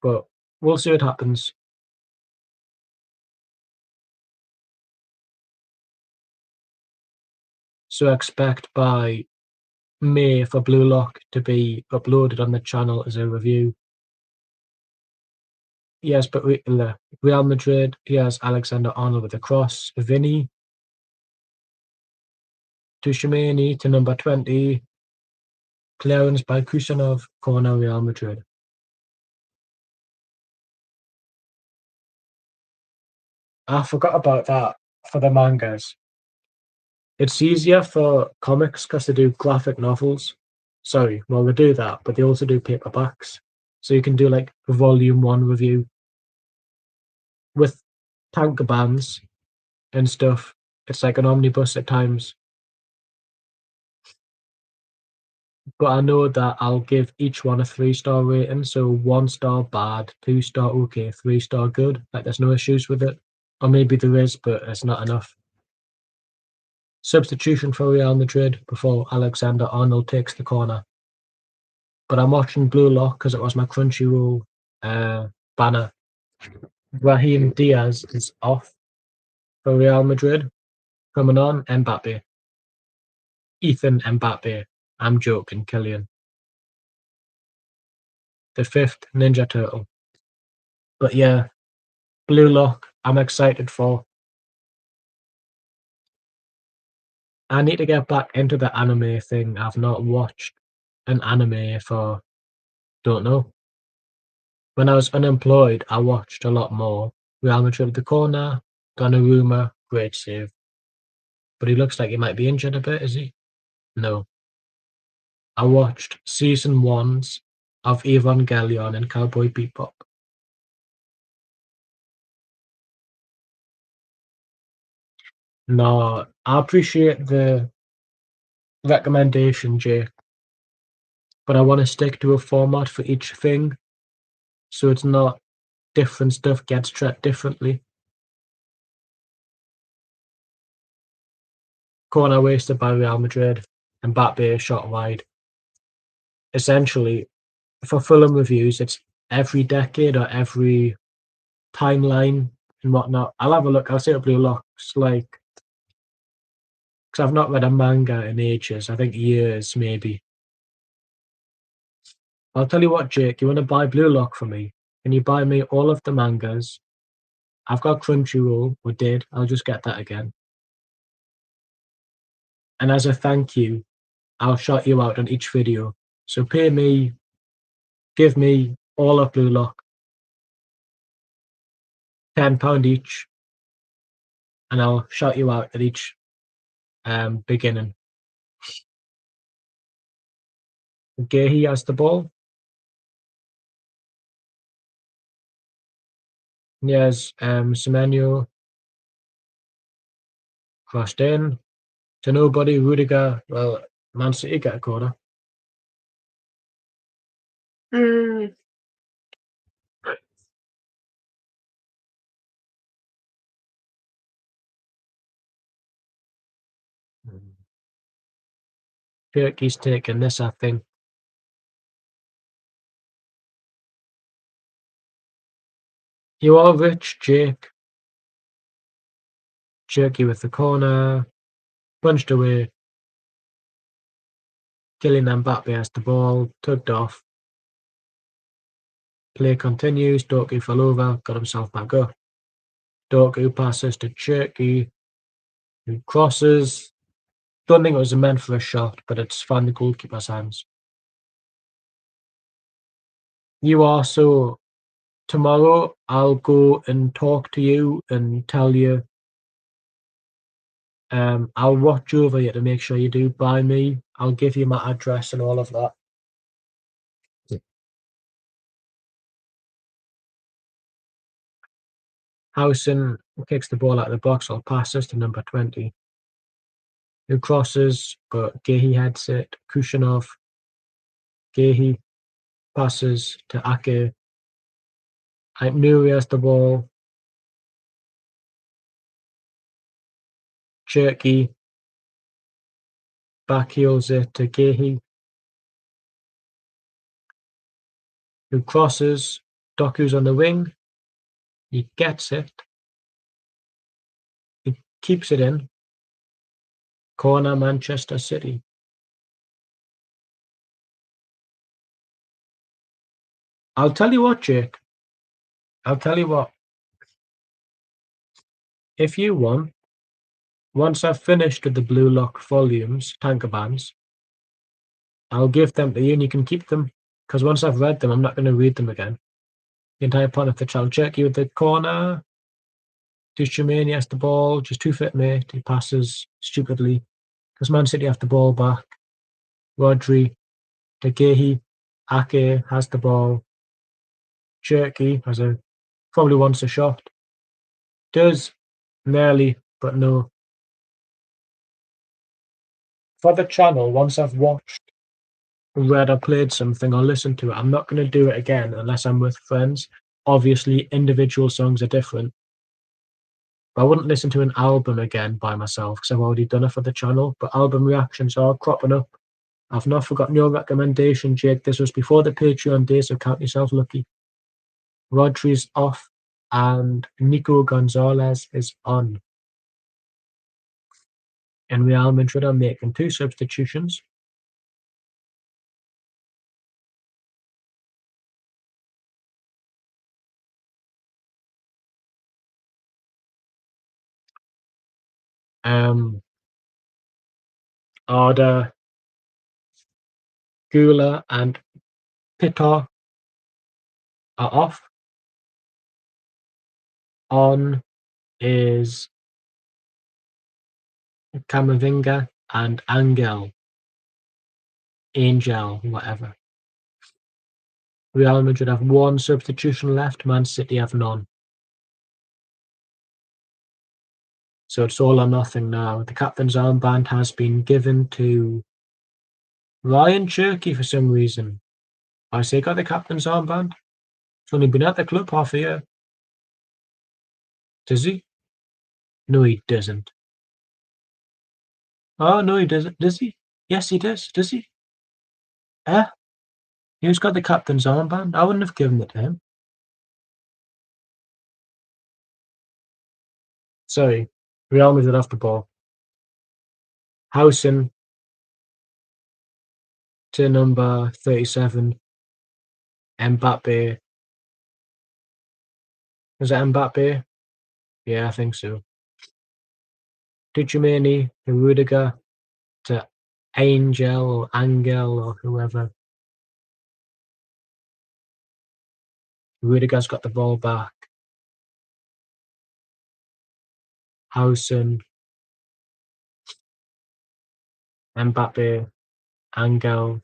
but we'll see what happens. So expect by May for Blue Lock to be uploaded on the channel as a review. Yes, but Real Madrid, he has Alexander Arnold with a cross. Vinny, to Shimani to number 20. Clearance by Kusanov, corner Real Madrid. I forgot about that for the mangas. It's easier for comics because they do graphic novels. Sorry, well, they do that, but they also do paperbacks. So you can do like a volume one review with tanker bands and stuff. It's like an omnibus at times. But I know that I'll give each one a 3-star rating. So 1 star bad, 2-star okay, 3-star good. Like there's no issues with it. Or maybe there is, but it's not enough. Substitution for Real Madrid before Alexander-Arnold takes the corner. But I'm watching Blue Lock because it was my Crunchyroll banner. Raheem Diaz is off for Real Madrid. Coming on, Mbappe. Ethan Mbappe. I'm joking, Killian. The 5th Ninja Turtle. But yeah, Blue Lock, I'm excited for. I need to get back into the anime thing. I've not watched an anime for, don't know. When I was unemployed, I watched a lot more. Real Madrid the corner, Donnarumma, great save. But he looks like he might be injured a bit, is he? No. I watched season 1s of Evangelion and Cowboy Bebop. No, I appreciate the recommendation, Jake, but I want to stick to a format for each thing, so it's not different stuff gets treated differently. Corner wasted by Real Madrid, and Mbappe shot wide. Essentially, for Fulham reviews, it's every decade or every timeline and whatnot. I'll have a look. I'll see what Blue Lock's like. Because I've not read a manga in ages. I think years, maybe. I'll tell you what, Jake. You want to buy Blue Lock for me? Can you buy me all of the mangas? I've got Crunchyroll, or did. I'll just get that again. And as a thank you, I'll shout you out on each video. So pay me, give me all of Blue Lock, £10 each, and I'll shout you out at each beginning. Okay, he has the ball. Yes, Semenyo crossed in to nobody. Rudiger, well, Man City get a corner. Turkey's taking this, I think. You are rich, Jake. Turkey with the corner. Punched away. Kylian Mbappe has the ball. Tugged off. Play continues. Doku fell over. Got himself back up. Doku passes to Turkey. Who crosses. Don't think it was meant for a shot, but it's found the goalkeeper's hands. You are so. Tomorrow I'll go and talk to you and tell you. I'll watch over you to make sure you do buy me. I'll give you my address and all of that. Howson kicks the ball out of the box or passes to number 20. Who crosses, but Gehi heads it. Kushanov. Gehi passes to Ake. Nuri has the ball. Cherky backheels it to Gehi. Who crosses. Doku's on the wing. He gets it. He keeps it in. Corner Manchester City. I'll tell you what, Jake. I'll tell you what. If you want, Once I've finished with the Blue Lock volumes, tanker bands, I'll give them to you and you can keep them. Because once I've read them, I'm not going to read them again. The entire point of the challenge. Jerky with the corner. Dushimane, he has the ball, just too fit mate. He passes stupidly. Because Man City have the ball back. Rodri, De Gea, Ake has the ball. Jerky probably wants a shot. Does nearly, but no. For the channel, once I've watched, read, or played something or listened to it, I'm not going to do it again unless I'm with friends. Obviously, individual songs are different. But I wouldn't listen to an album again by myself because I've already done it for the channel. But album reactions are cropping up. I've not forgotten your recommendation, Jake. This was before the Patreon days, so count yourself lucky. Rodri's off and Nico Gonzalez is on. And Real Madrid are making 2 substitutions. Arda, Gula, and Pitar are off. On is Camavinga and Angel, whatever. Real Madrid have 1 substitution left. Man City have none. So it's all or nothing now. The captain's armband has been given to Ryan Cherky for some reason. I say got the captain's armband. He's only been at the club half a year. Does he? No, he doesn't. Oh, no, he doesn't. Does he? Yes, he does. Does he? Eh? Who's got the captain's armband? I wouldn't have given it to him. Sorry. Real Madrid off the ball. Housen to number 37. Mbappe. Is it Mbappe? Yeah, I think so. Duchamini to Rudiger to Angel or whoever. Rudiger's got the ball back. Housen, Mbappe, Angel,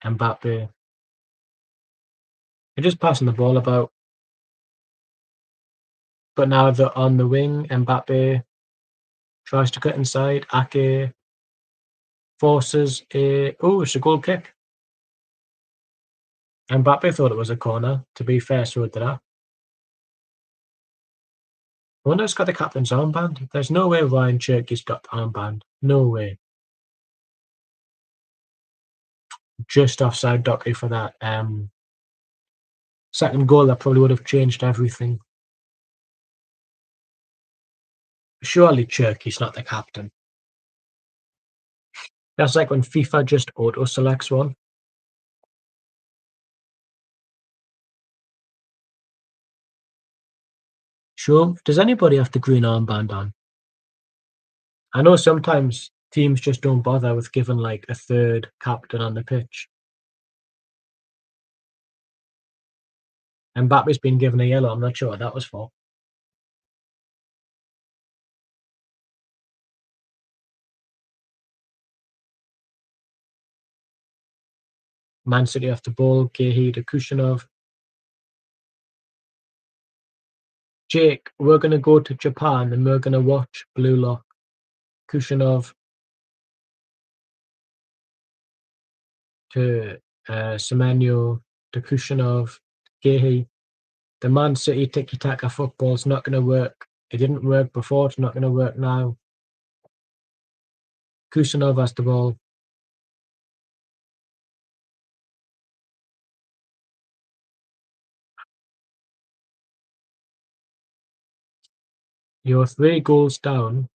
Mbappe. They're just passing the ball about. But now they're on the wing. Mbappe tries to cut inside. Ake forces it's a goal kick. Mbappe thought it was a corner. To be fair, so did I. I wonder who's got the captain's armband. There's no way Ryan Cherky's got the armband. No way. Just offside Docky for that second goal. That probably would have changed everything. Surely Cherky's not the captain. That's like when FIFA just auto-selects one. Sure. Does anybody have the green armband on? I know sometimes teams just don't bother with giving like a third captain on the pitch. Mbappe's been given a yellow. I'm not sure what that was for. Man City have the ball. Gehi to Kushinov. Jake, we're going to go to Japan and we're going to watch Blue Lock. Kushinov to Semenyo to Kushinov. Gehi. The Man City tiki-taka football is not going to work. It didn't work before. It's not going to work now. Kusanov has the ball. You're 3 goals down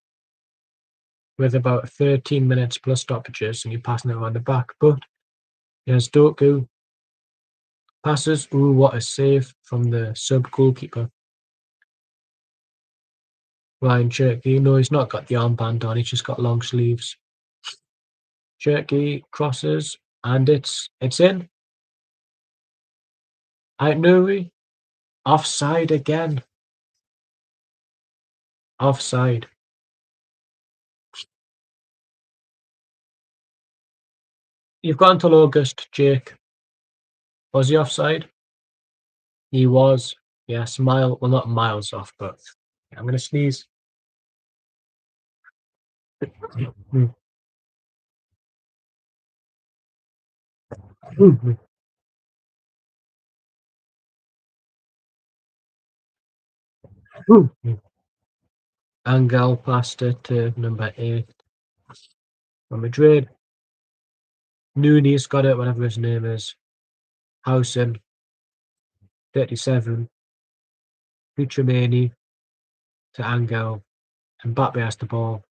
with about 13 minutes plus stoppages, and you're passing it around the back. But here's Doku. Passes. Ooh, what a save from the sub goalkeeper. Ryan Cherky. No, he's not got the armband on. He's just got long sleeves. Cherky crosses, and it's in. Out Nuri. Offside again. Offside. You've got until August, Jake. Was he offside? He was. Yes, well, not miles off, but I'm gonna sneeze. Mm, mm, mm. Angel passed it to number 8 from Madrid. Nunez got it, whatever his name is. Housen, 37. Futremani to Angel. And Mbappe has the ball.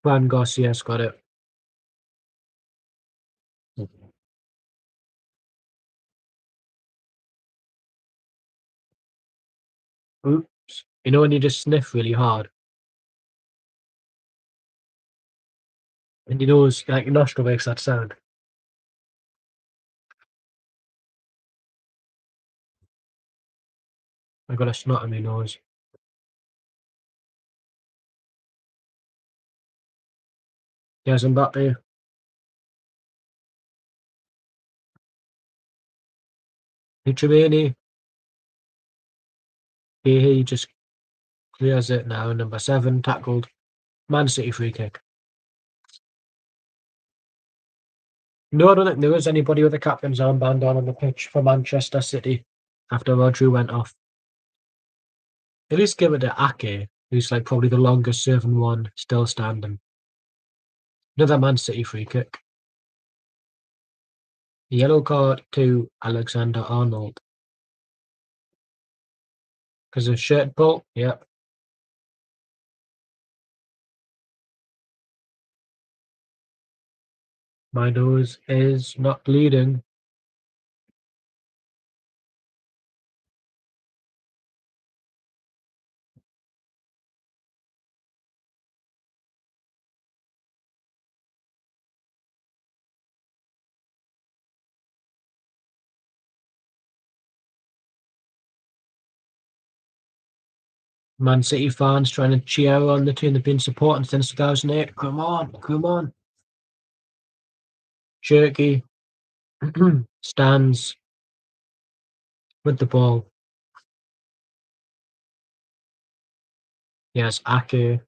Juan Garcia's got it. Oops. You know when you just sniff really hard? And you know, it's like your nostril makes that sound. I got a snot in my nose. There's Mbappe. Futremani. He just clears it now. Number 7 tackled. Man City free kick. No, I don't think there was anybody with a captain's armband on the pitch for Manchester City after Rodri went off. At least give it to Ake, who's like probably the longest serving one still standing. Another Man City free kick. Yellow card to Alexander-Arnold. Because of shirt pull, yep. My nose is not bleeding. Man City fans trying to cheer on the team they've been supporting since 2008. Come on, come on. Cherky stands with the ball. Yes, Ake.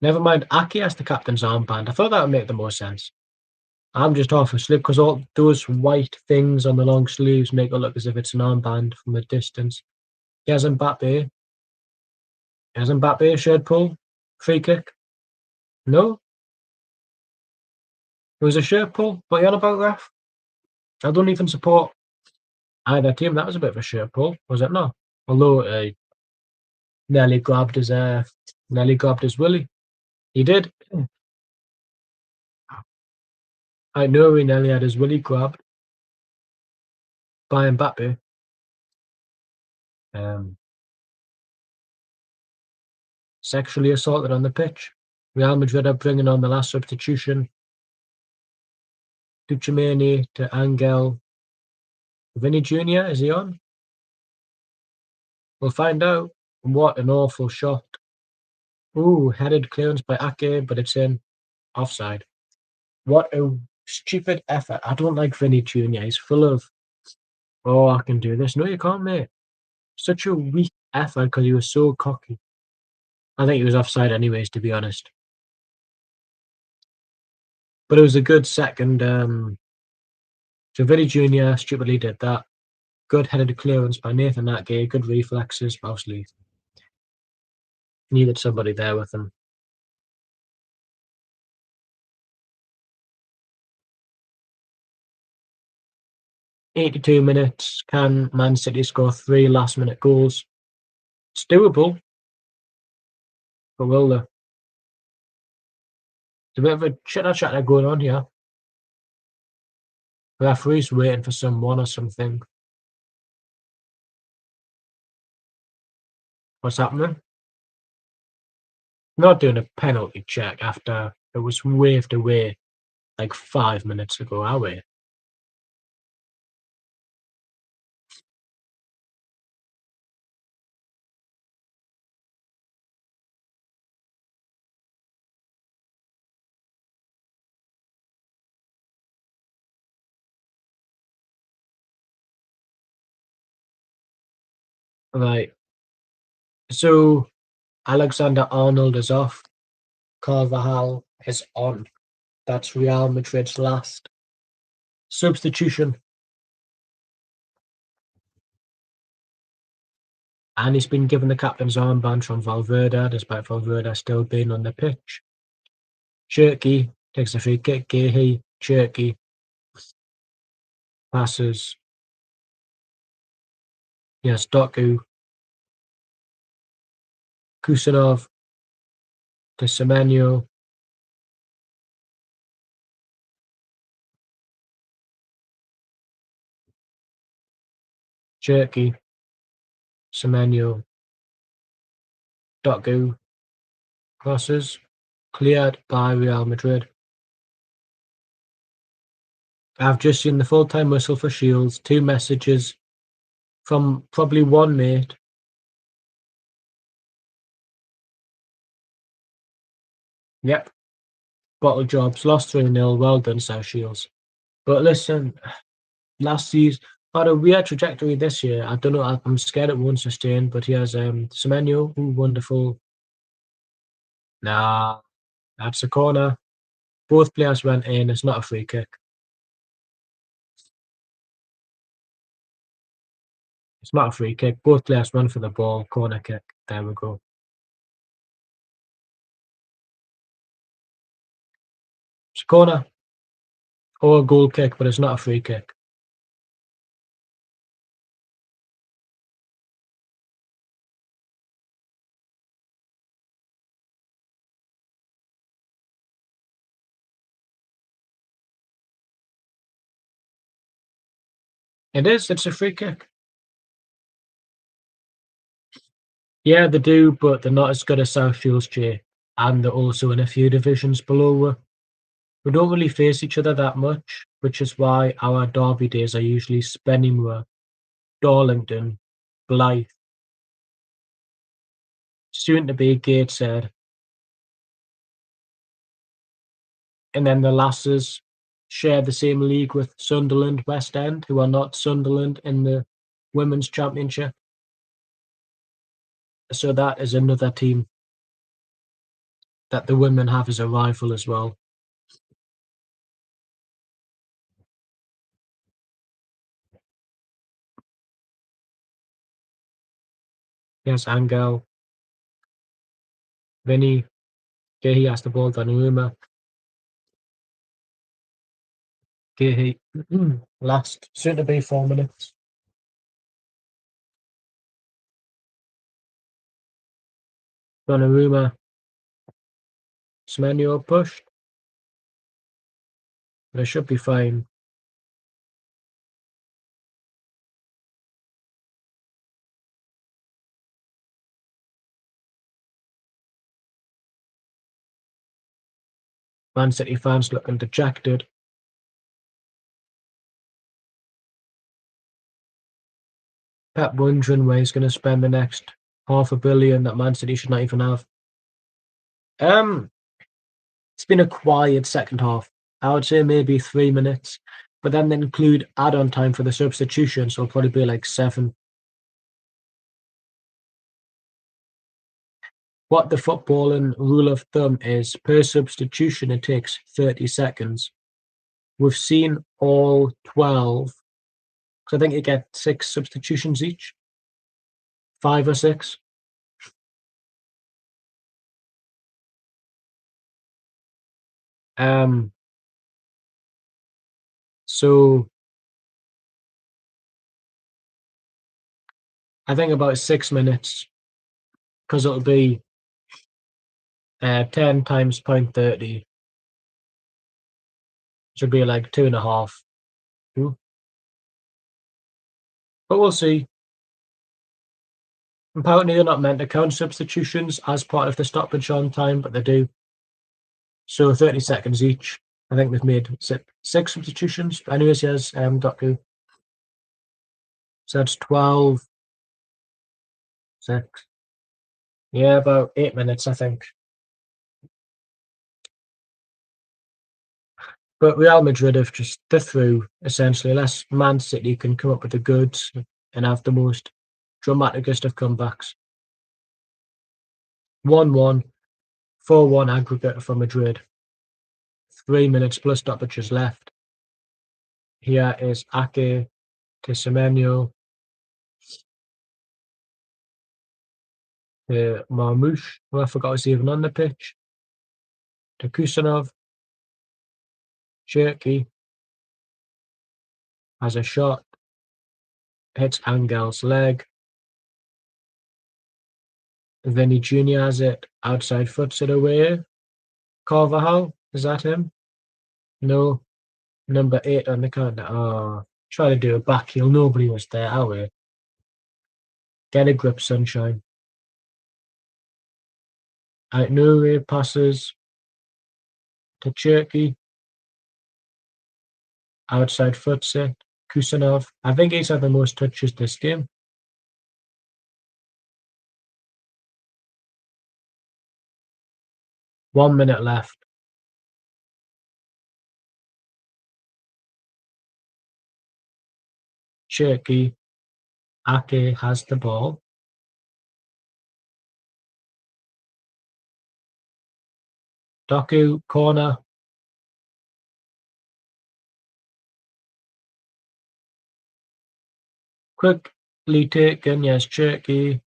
Never mind, Ake has the captain's armband. I thought that would make the most sense. I'm just half asleep because all those white things on the long sleeves make it look as if it's an armband from a distance. Here's Mbappe. Here's Mbappe, shirt pull. Free kick. No? It was a shirt pull? What are you on about, ref? I don't even support either team. That was a bit of a shirt pull, was it not? Although nearly grabbed his willy. He did. I know he nearly had his willy grabbed by Mbappe. Sexually assaulted on the pitch. Real Madrid are bringing on the last substitution. Futremani to Angel. Vinny Jr., is he on? We'll find out. What an awful shot. Ooh, headed clearance by Ake, but it's in. Offside. What a stupid effort. I don't like Vinny Jr. He's full of, oh, I can do this. No, you can't, mate. Such a weak effort because he was so cocky. I think he was offside anyways, to be honest. But it was a good second. So Vinny Jr. stupidly did that. Good headed clearance by Nathan Ake. Good reflexes, mostly. Needed somebody there with him. 82 minutes. Can Man City score 3 last-minute goals? It's doable, but will they? There's a bit of a chitter-chatter going on here. The referee's waiting for someone or something. What's happening? Not doing a penalty check after it was waved away like 5 minutes ago, are we? Right. So Alexander-Arnold is off. Carvajal is on. That's Real Madrid's last substitution. And he's been given the captain's armband from Valverde, despite Valverde still being on the pitch. Cherky takes a free kick. Gahey, Cherky passes. Yes, Doku. Kusanov to Semenyo. Cherky. Semenyo. Doku. Crosses. Cleared by Real Madrid. I've just seen the full-time whistle for Shields. 2 messages from probably one mate. Yep. Bottle jobs. Lost 3-0. Well done, South Shields. But listen, last season, had a weird trajectory this year. I don't know. I'm scared it won't sustain. But he has Semenyo, wonderful. Nah, that's a corner. Both players went in. It's not a free kick. It's not a free kick. Both players run for the ball. Corner kick. There we go. It's a corner or a goal kick, but it's not a free kick. It is. It's a free kick. Yeah, they do, but they're not as good as South Shields J. And they're also in a few divisions below. We don't really face each other that much, which is why our derby days are usually Spennymoor, Darlington, Blythe, soon to be Gateshead. And then the lasses share the same league with Sunderland West End, who are not Sunderland in the Women's Championship. So that is another team that the women have as a rival as well. Yes, Angel, Vinny, Gahey has the ball, Donnarumma, Gahey, last, soon to be 4 minutes. Donnarumma, Semenyo pushed, but it should be fine. Man City fans looking dejected. Pep wondering where he's going to spend the next $500 million that Man City should not even have. It's been a quiet second half. I would say maybe 3 minutes, but then they include add-on time for the substitution, so it'll probably be like 7. What the footballing rule of thumb is, per substitution, it takes 30 seconds. We've seen all 12, because I think you get 6 substitutions each, 5 or 6. So I think about 6 minutes, because it'll be 10 times 0.30, should be like 2.5. But we'll see. Apparently, they're not meant to count substitutions as part of the stoppage on time, but they do. So 30 seconds each. I think they've made six substitutions. But anyways, yes, Doku. So that's 12, 6. Yeah, about 8 minutes, I think. But Real Madrid have just they're through essentially, unless Man City can come up with the goods and have the most dramaticest of comebacks. 1-1, 4-1 aggregate for Madrid. 3 minutes plus stoppages left. Here is Ake to Semenyo to Marmoush, who I forgot was even on the pitch, to Kusanov. Cherky has a shot, hits Angel's leg. Vinny Jr. has it, outside foots it away. Carvajal, is that him? No. Number 8 on the counter. Oh, try to do a back heel. Nobody was there, are we? Get a grip, sunshine. Nuri passes to Cherky. Outside foots it. Kusanov. I think he's had the most touches this game. One minute left. Cherky. Ake has the ball. Doku, corner. Quickly taken, yes, Cherky.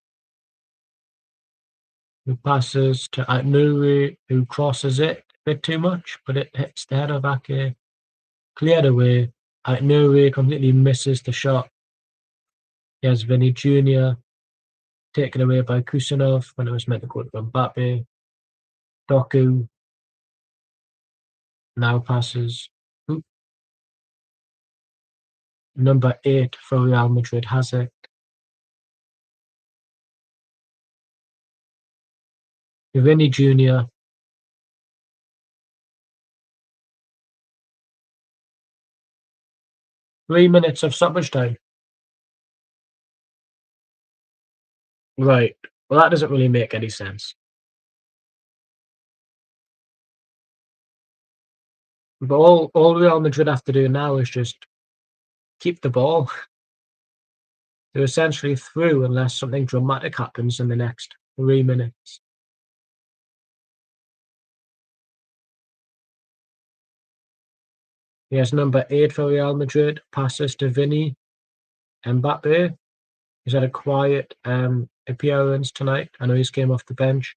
Who passes to Nuri, who crosses it a bit too much, but it hits the head of Ake. Cleared away. Nuri completely misses the shot. Here's Vinny Jr. taken away by Kusanov when it was meant to go to Mbappe. Doku now passes. Number 8 for Real Madrid has it. Vinny Jr. Three minutes of stoppage time. Right. Well, that doesn't really make any sense. But all Real Madrid have to do now is just keep the ball. They're essentially through unless something dramatic happens in the next 3 minutes. Here's number 8 for Real Madrid. Passes to Vinny. Mbappe. He's had a quiet appearance tonight. I know he's came off the bench.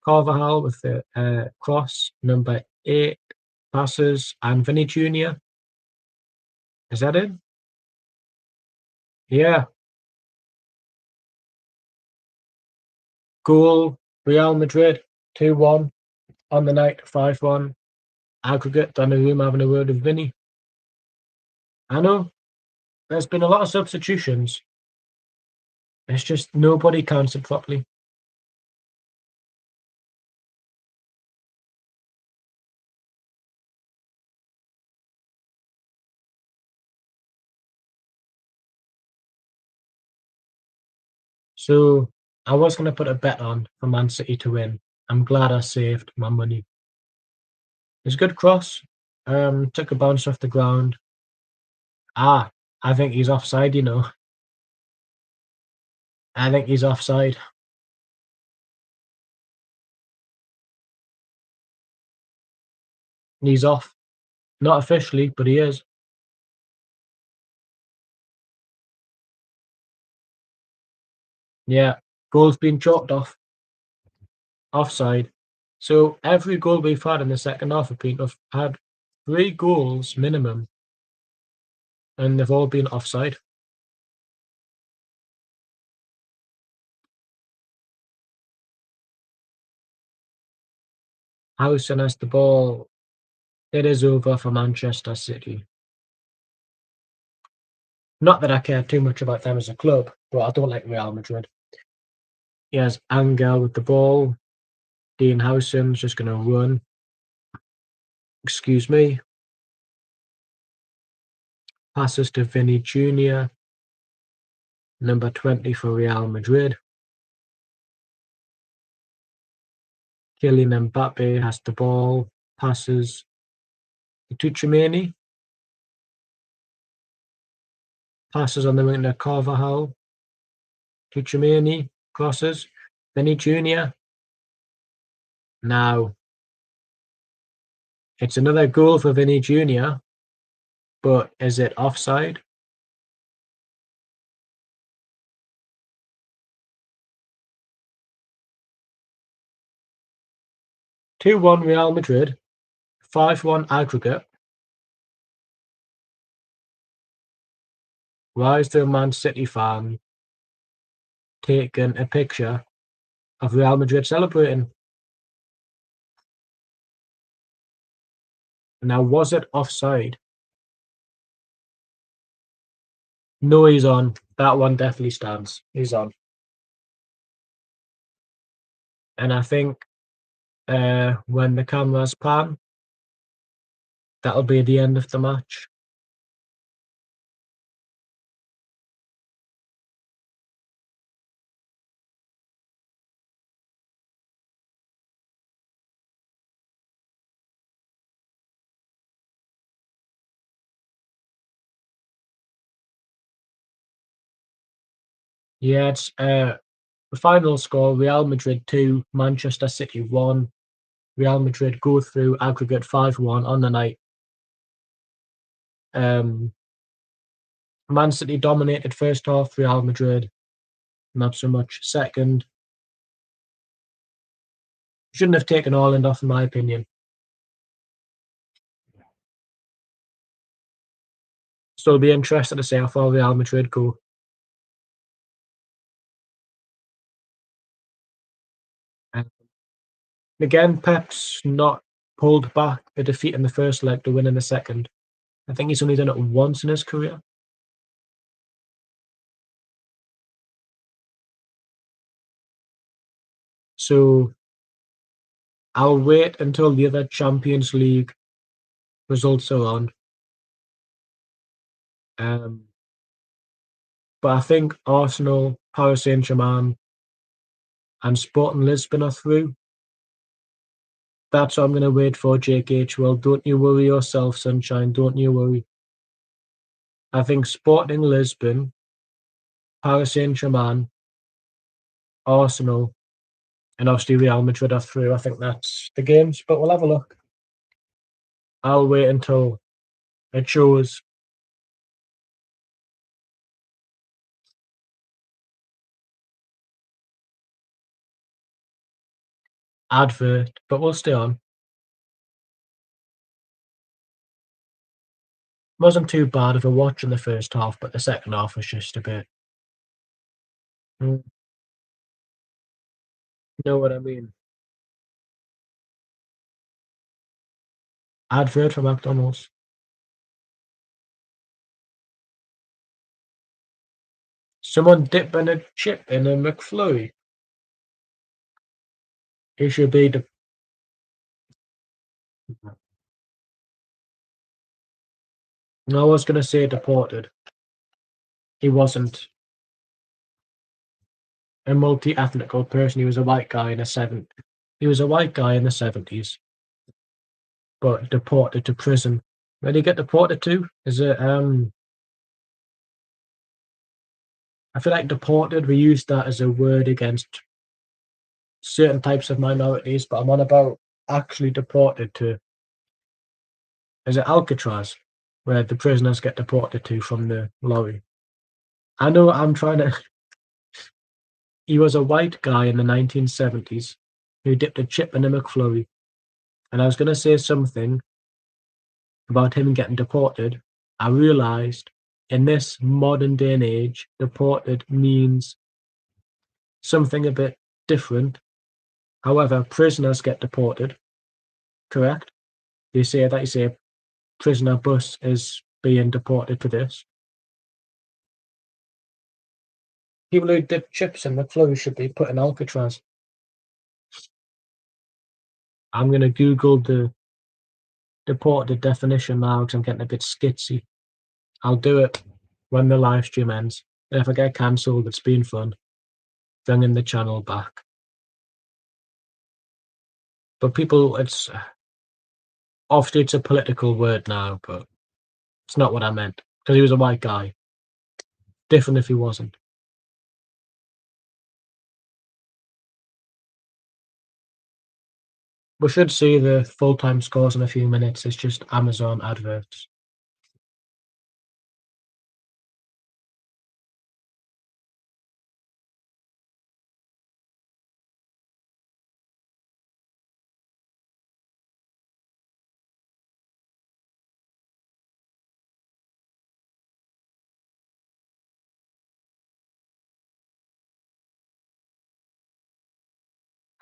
Carvajal with the cross. Number 8 passes. And Vinny Jr. Is that it? Yeah. Goal. Real Madrid. 2-1. On the night. 5-1. Aggregate. Donnarumma having a word with Vinny. I know. There's been a lot of substitutions. It's just nobody counted properly. So I was going to put a bet on for Man City to win. I'm glad I saved my money. It's a good cross. Took a bounce off the ground. I think he's offside, you know. I think he's offside. He's off. Not officially, but he is. Yeah. Goal's been chalked off. Offside. So every goal we've had in the second half have had 3 goals minimum, and they've all been offside. Howson has the ball. It is over for Manchester City. Not that I care too much about them as a club, but I don't like Real Madrid. He has Angel with the ball. Dean Howson's just going to run. Excuse me. Passes to Vinny Jr., number 20 for Real Madrid. Kylian Mbappe has the ball. Passes to Chouameni. Passes on the wing to Carvajal. To Chouameni. Crosses. Vinny Jr. Now, it's another goal for Vinny Jr., but is it offside? Two-one Real Madrid, 5-1 aggregate. Why is the Man City fan taking a picture of Real Madrid celebrating? Now, was it offside? No, he's on. That one definitely stands. He's on. And I think when the cameras pan, that'll be the end of the match. Yeah, it's the final score, Real Madrid 2, Manchester City 1. Real Madrid go through aggregate 5-1 on the night. Man City dominated first half, Real Madrid not so much second. Shouldn't have taken Haaland off, in my opinion. So it'll be interesting to see how far Real Madrid go. Um, Again, Pep's not pulled back a defeat in the first leg to win in the second. I think he's only done it once in his career. So I'll wait until the other Champions League results are on. But I think Arsenal, Paris Saint-Germain, and Sporting Lisbon are through. That's what I'm going to wait for, Jake H. Well, don't you worry yourself, Sunshine. Don't you worry. I think Sporting Lisbon, Paris Saint-Germain, Arsenal, and obviously Real Madrid are through. I think that's the games, but we'll have a look. I'll wait until it shows. Advert, but we'll stay on. Wasn't too bad of a watch in the first half, but the second half was just a bit. You know what I mean? Advert for McDonald's. Someone dipping a chip in a McFlurry. He should be the. I was going to say deported. He wasn't a multi-ethnic person. He was a white guy in the He was a white guy in the 70s, but deported to prison. Where did he get deported to? Is it I feel like deported, we use that as a word against certain types of minorities, but I'm on about actually deported to. Is it Alcatraz, where the prisoners get deported to from the lorry? I know I'm trying to. He was a white guy in the 1970s who dipped a chip in a McFlurry. And I was going to say something about him getting deported. I realised in this modern day and age, deported means something a bit different. However, prisoners get deported, correct? You say prisoner bus is being deported for this. People who dip chips in McFlurry should be put in Alcatraz. I'm gonna Google the deported definition now because I'm getting a bit skitsy. I'll do it when the live stream ends. And if I get cancelled, it's been fun. Bringing the channel back. But people, it's obviously it's a political word now, but it's not what I meant because he was a white guy. Different if he wasn't. We should see the full-time scores in a few minutes. It's just Amazon adverts.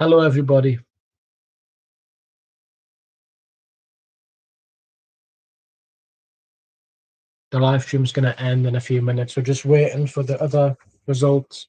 Hello, everybody. The live stream's going to end in a few minutes. We're just waiting for the other results.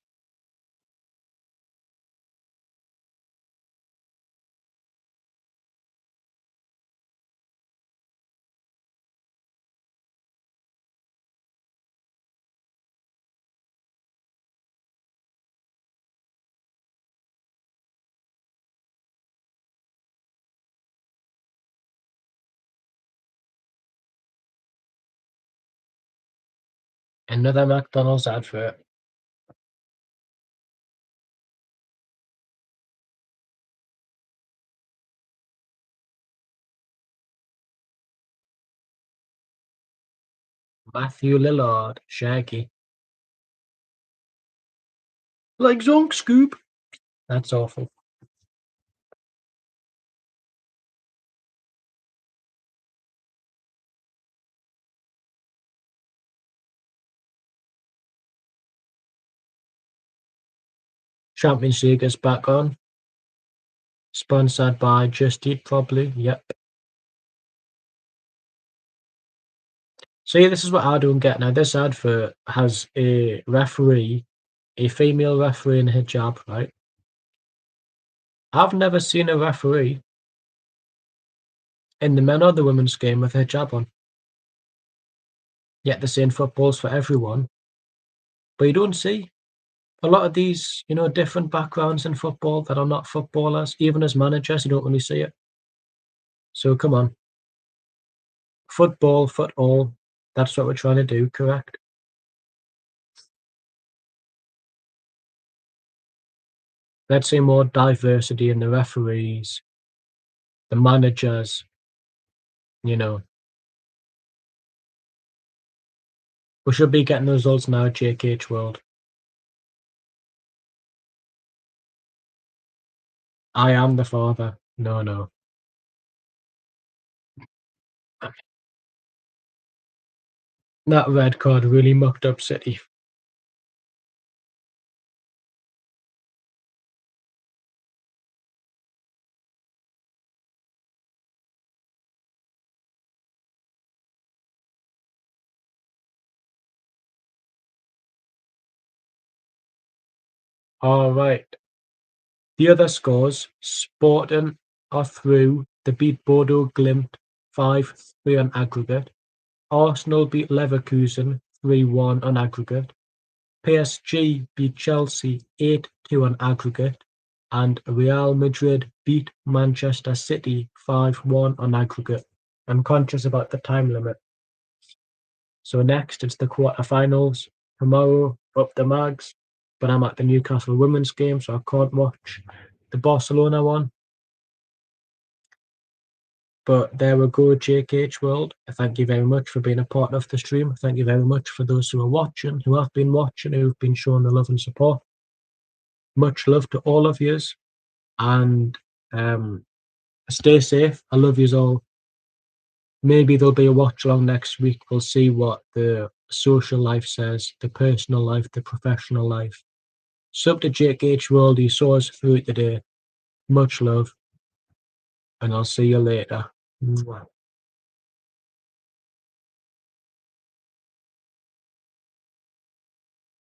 Another McDonald's advert. Matthew Lillard, Shaggy. Like Zonk Scoop. That's awful. Champions League is back on. Sponsored by Just Eat, probably. Yep. See, this is what I don't get now. This advert has a referee, a female referee in a hijab, right? I've never seen a referee in the men or the women's game with a hijab on. Yet they're saying football's for everyone. But you don't see a lot of these, different backgrounds in football that are not footballers. Even as managers, you don't really see it. So come on. Football, foot all. That's what we're trying to do, correct? Let's see more diversity in the referees, the managers, We should be getting the results now, JKH World. I am the father. No. That red card really mucked up City. All right. The other scores, Sporting are through. They beat Bodo Glimt 5-3 on aggregate. Arsenal beat Leverkusen 3-1 on aggregate. PSG beat Chelsea 8-2 on aggregate. And Real Madrid beat Manchester City 5-1 on aggregate. I'm conscious about the time limit. So next it's the quarterfinals. Tomorrow, up the mags. But I'm at the Newcastle women's game, so I can't watch the Barcelona one. But there we go, JKH World. Thank you very much for being a part of the stream. Thank you very much for those who are watching, who have been watching, who've been showing the love and support. Much love to all of yous. And stay safe. I love yous all. Maybe there'll be a watch along next week. We'll see what the social life says, the personal life, the professional life. Sub to JKH World, he saw us through it today. Much love. And I'll see you later. Mwah.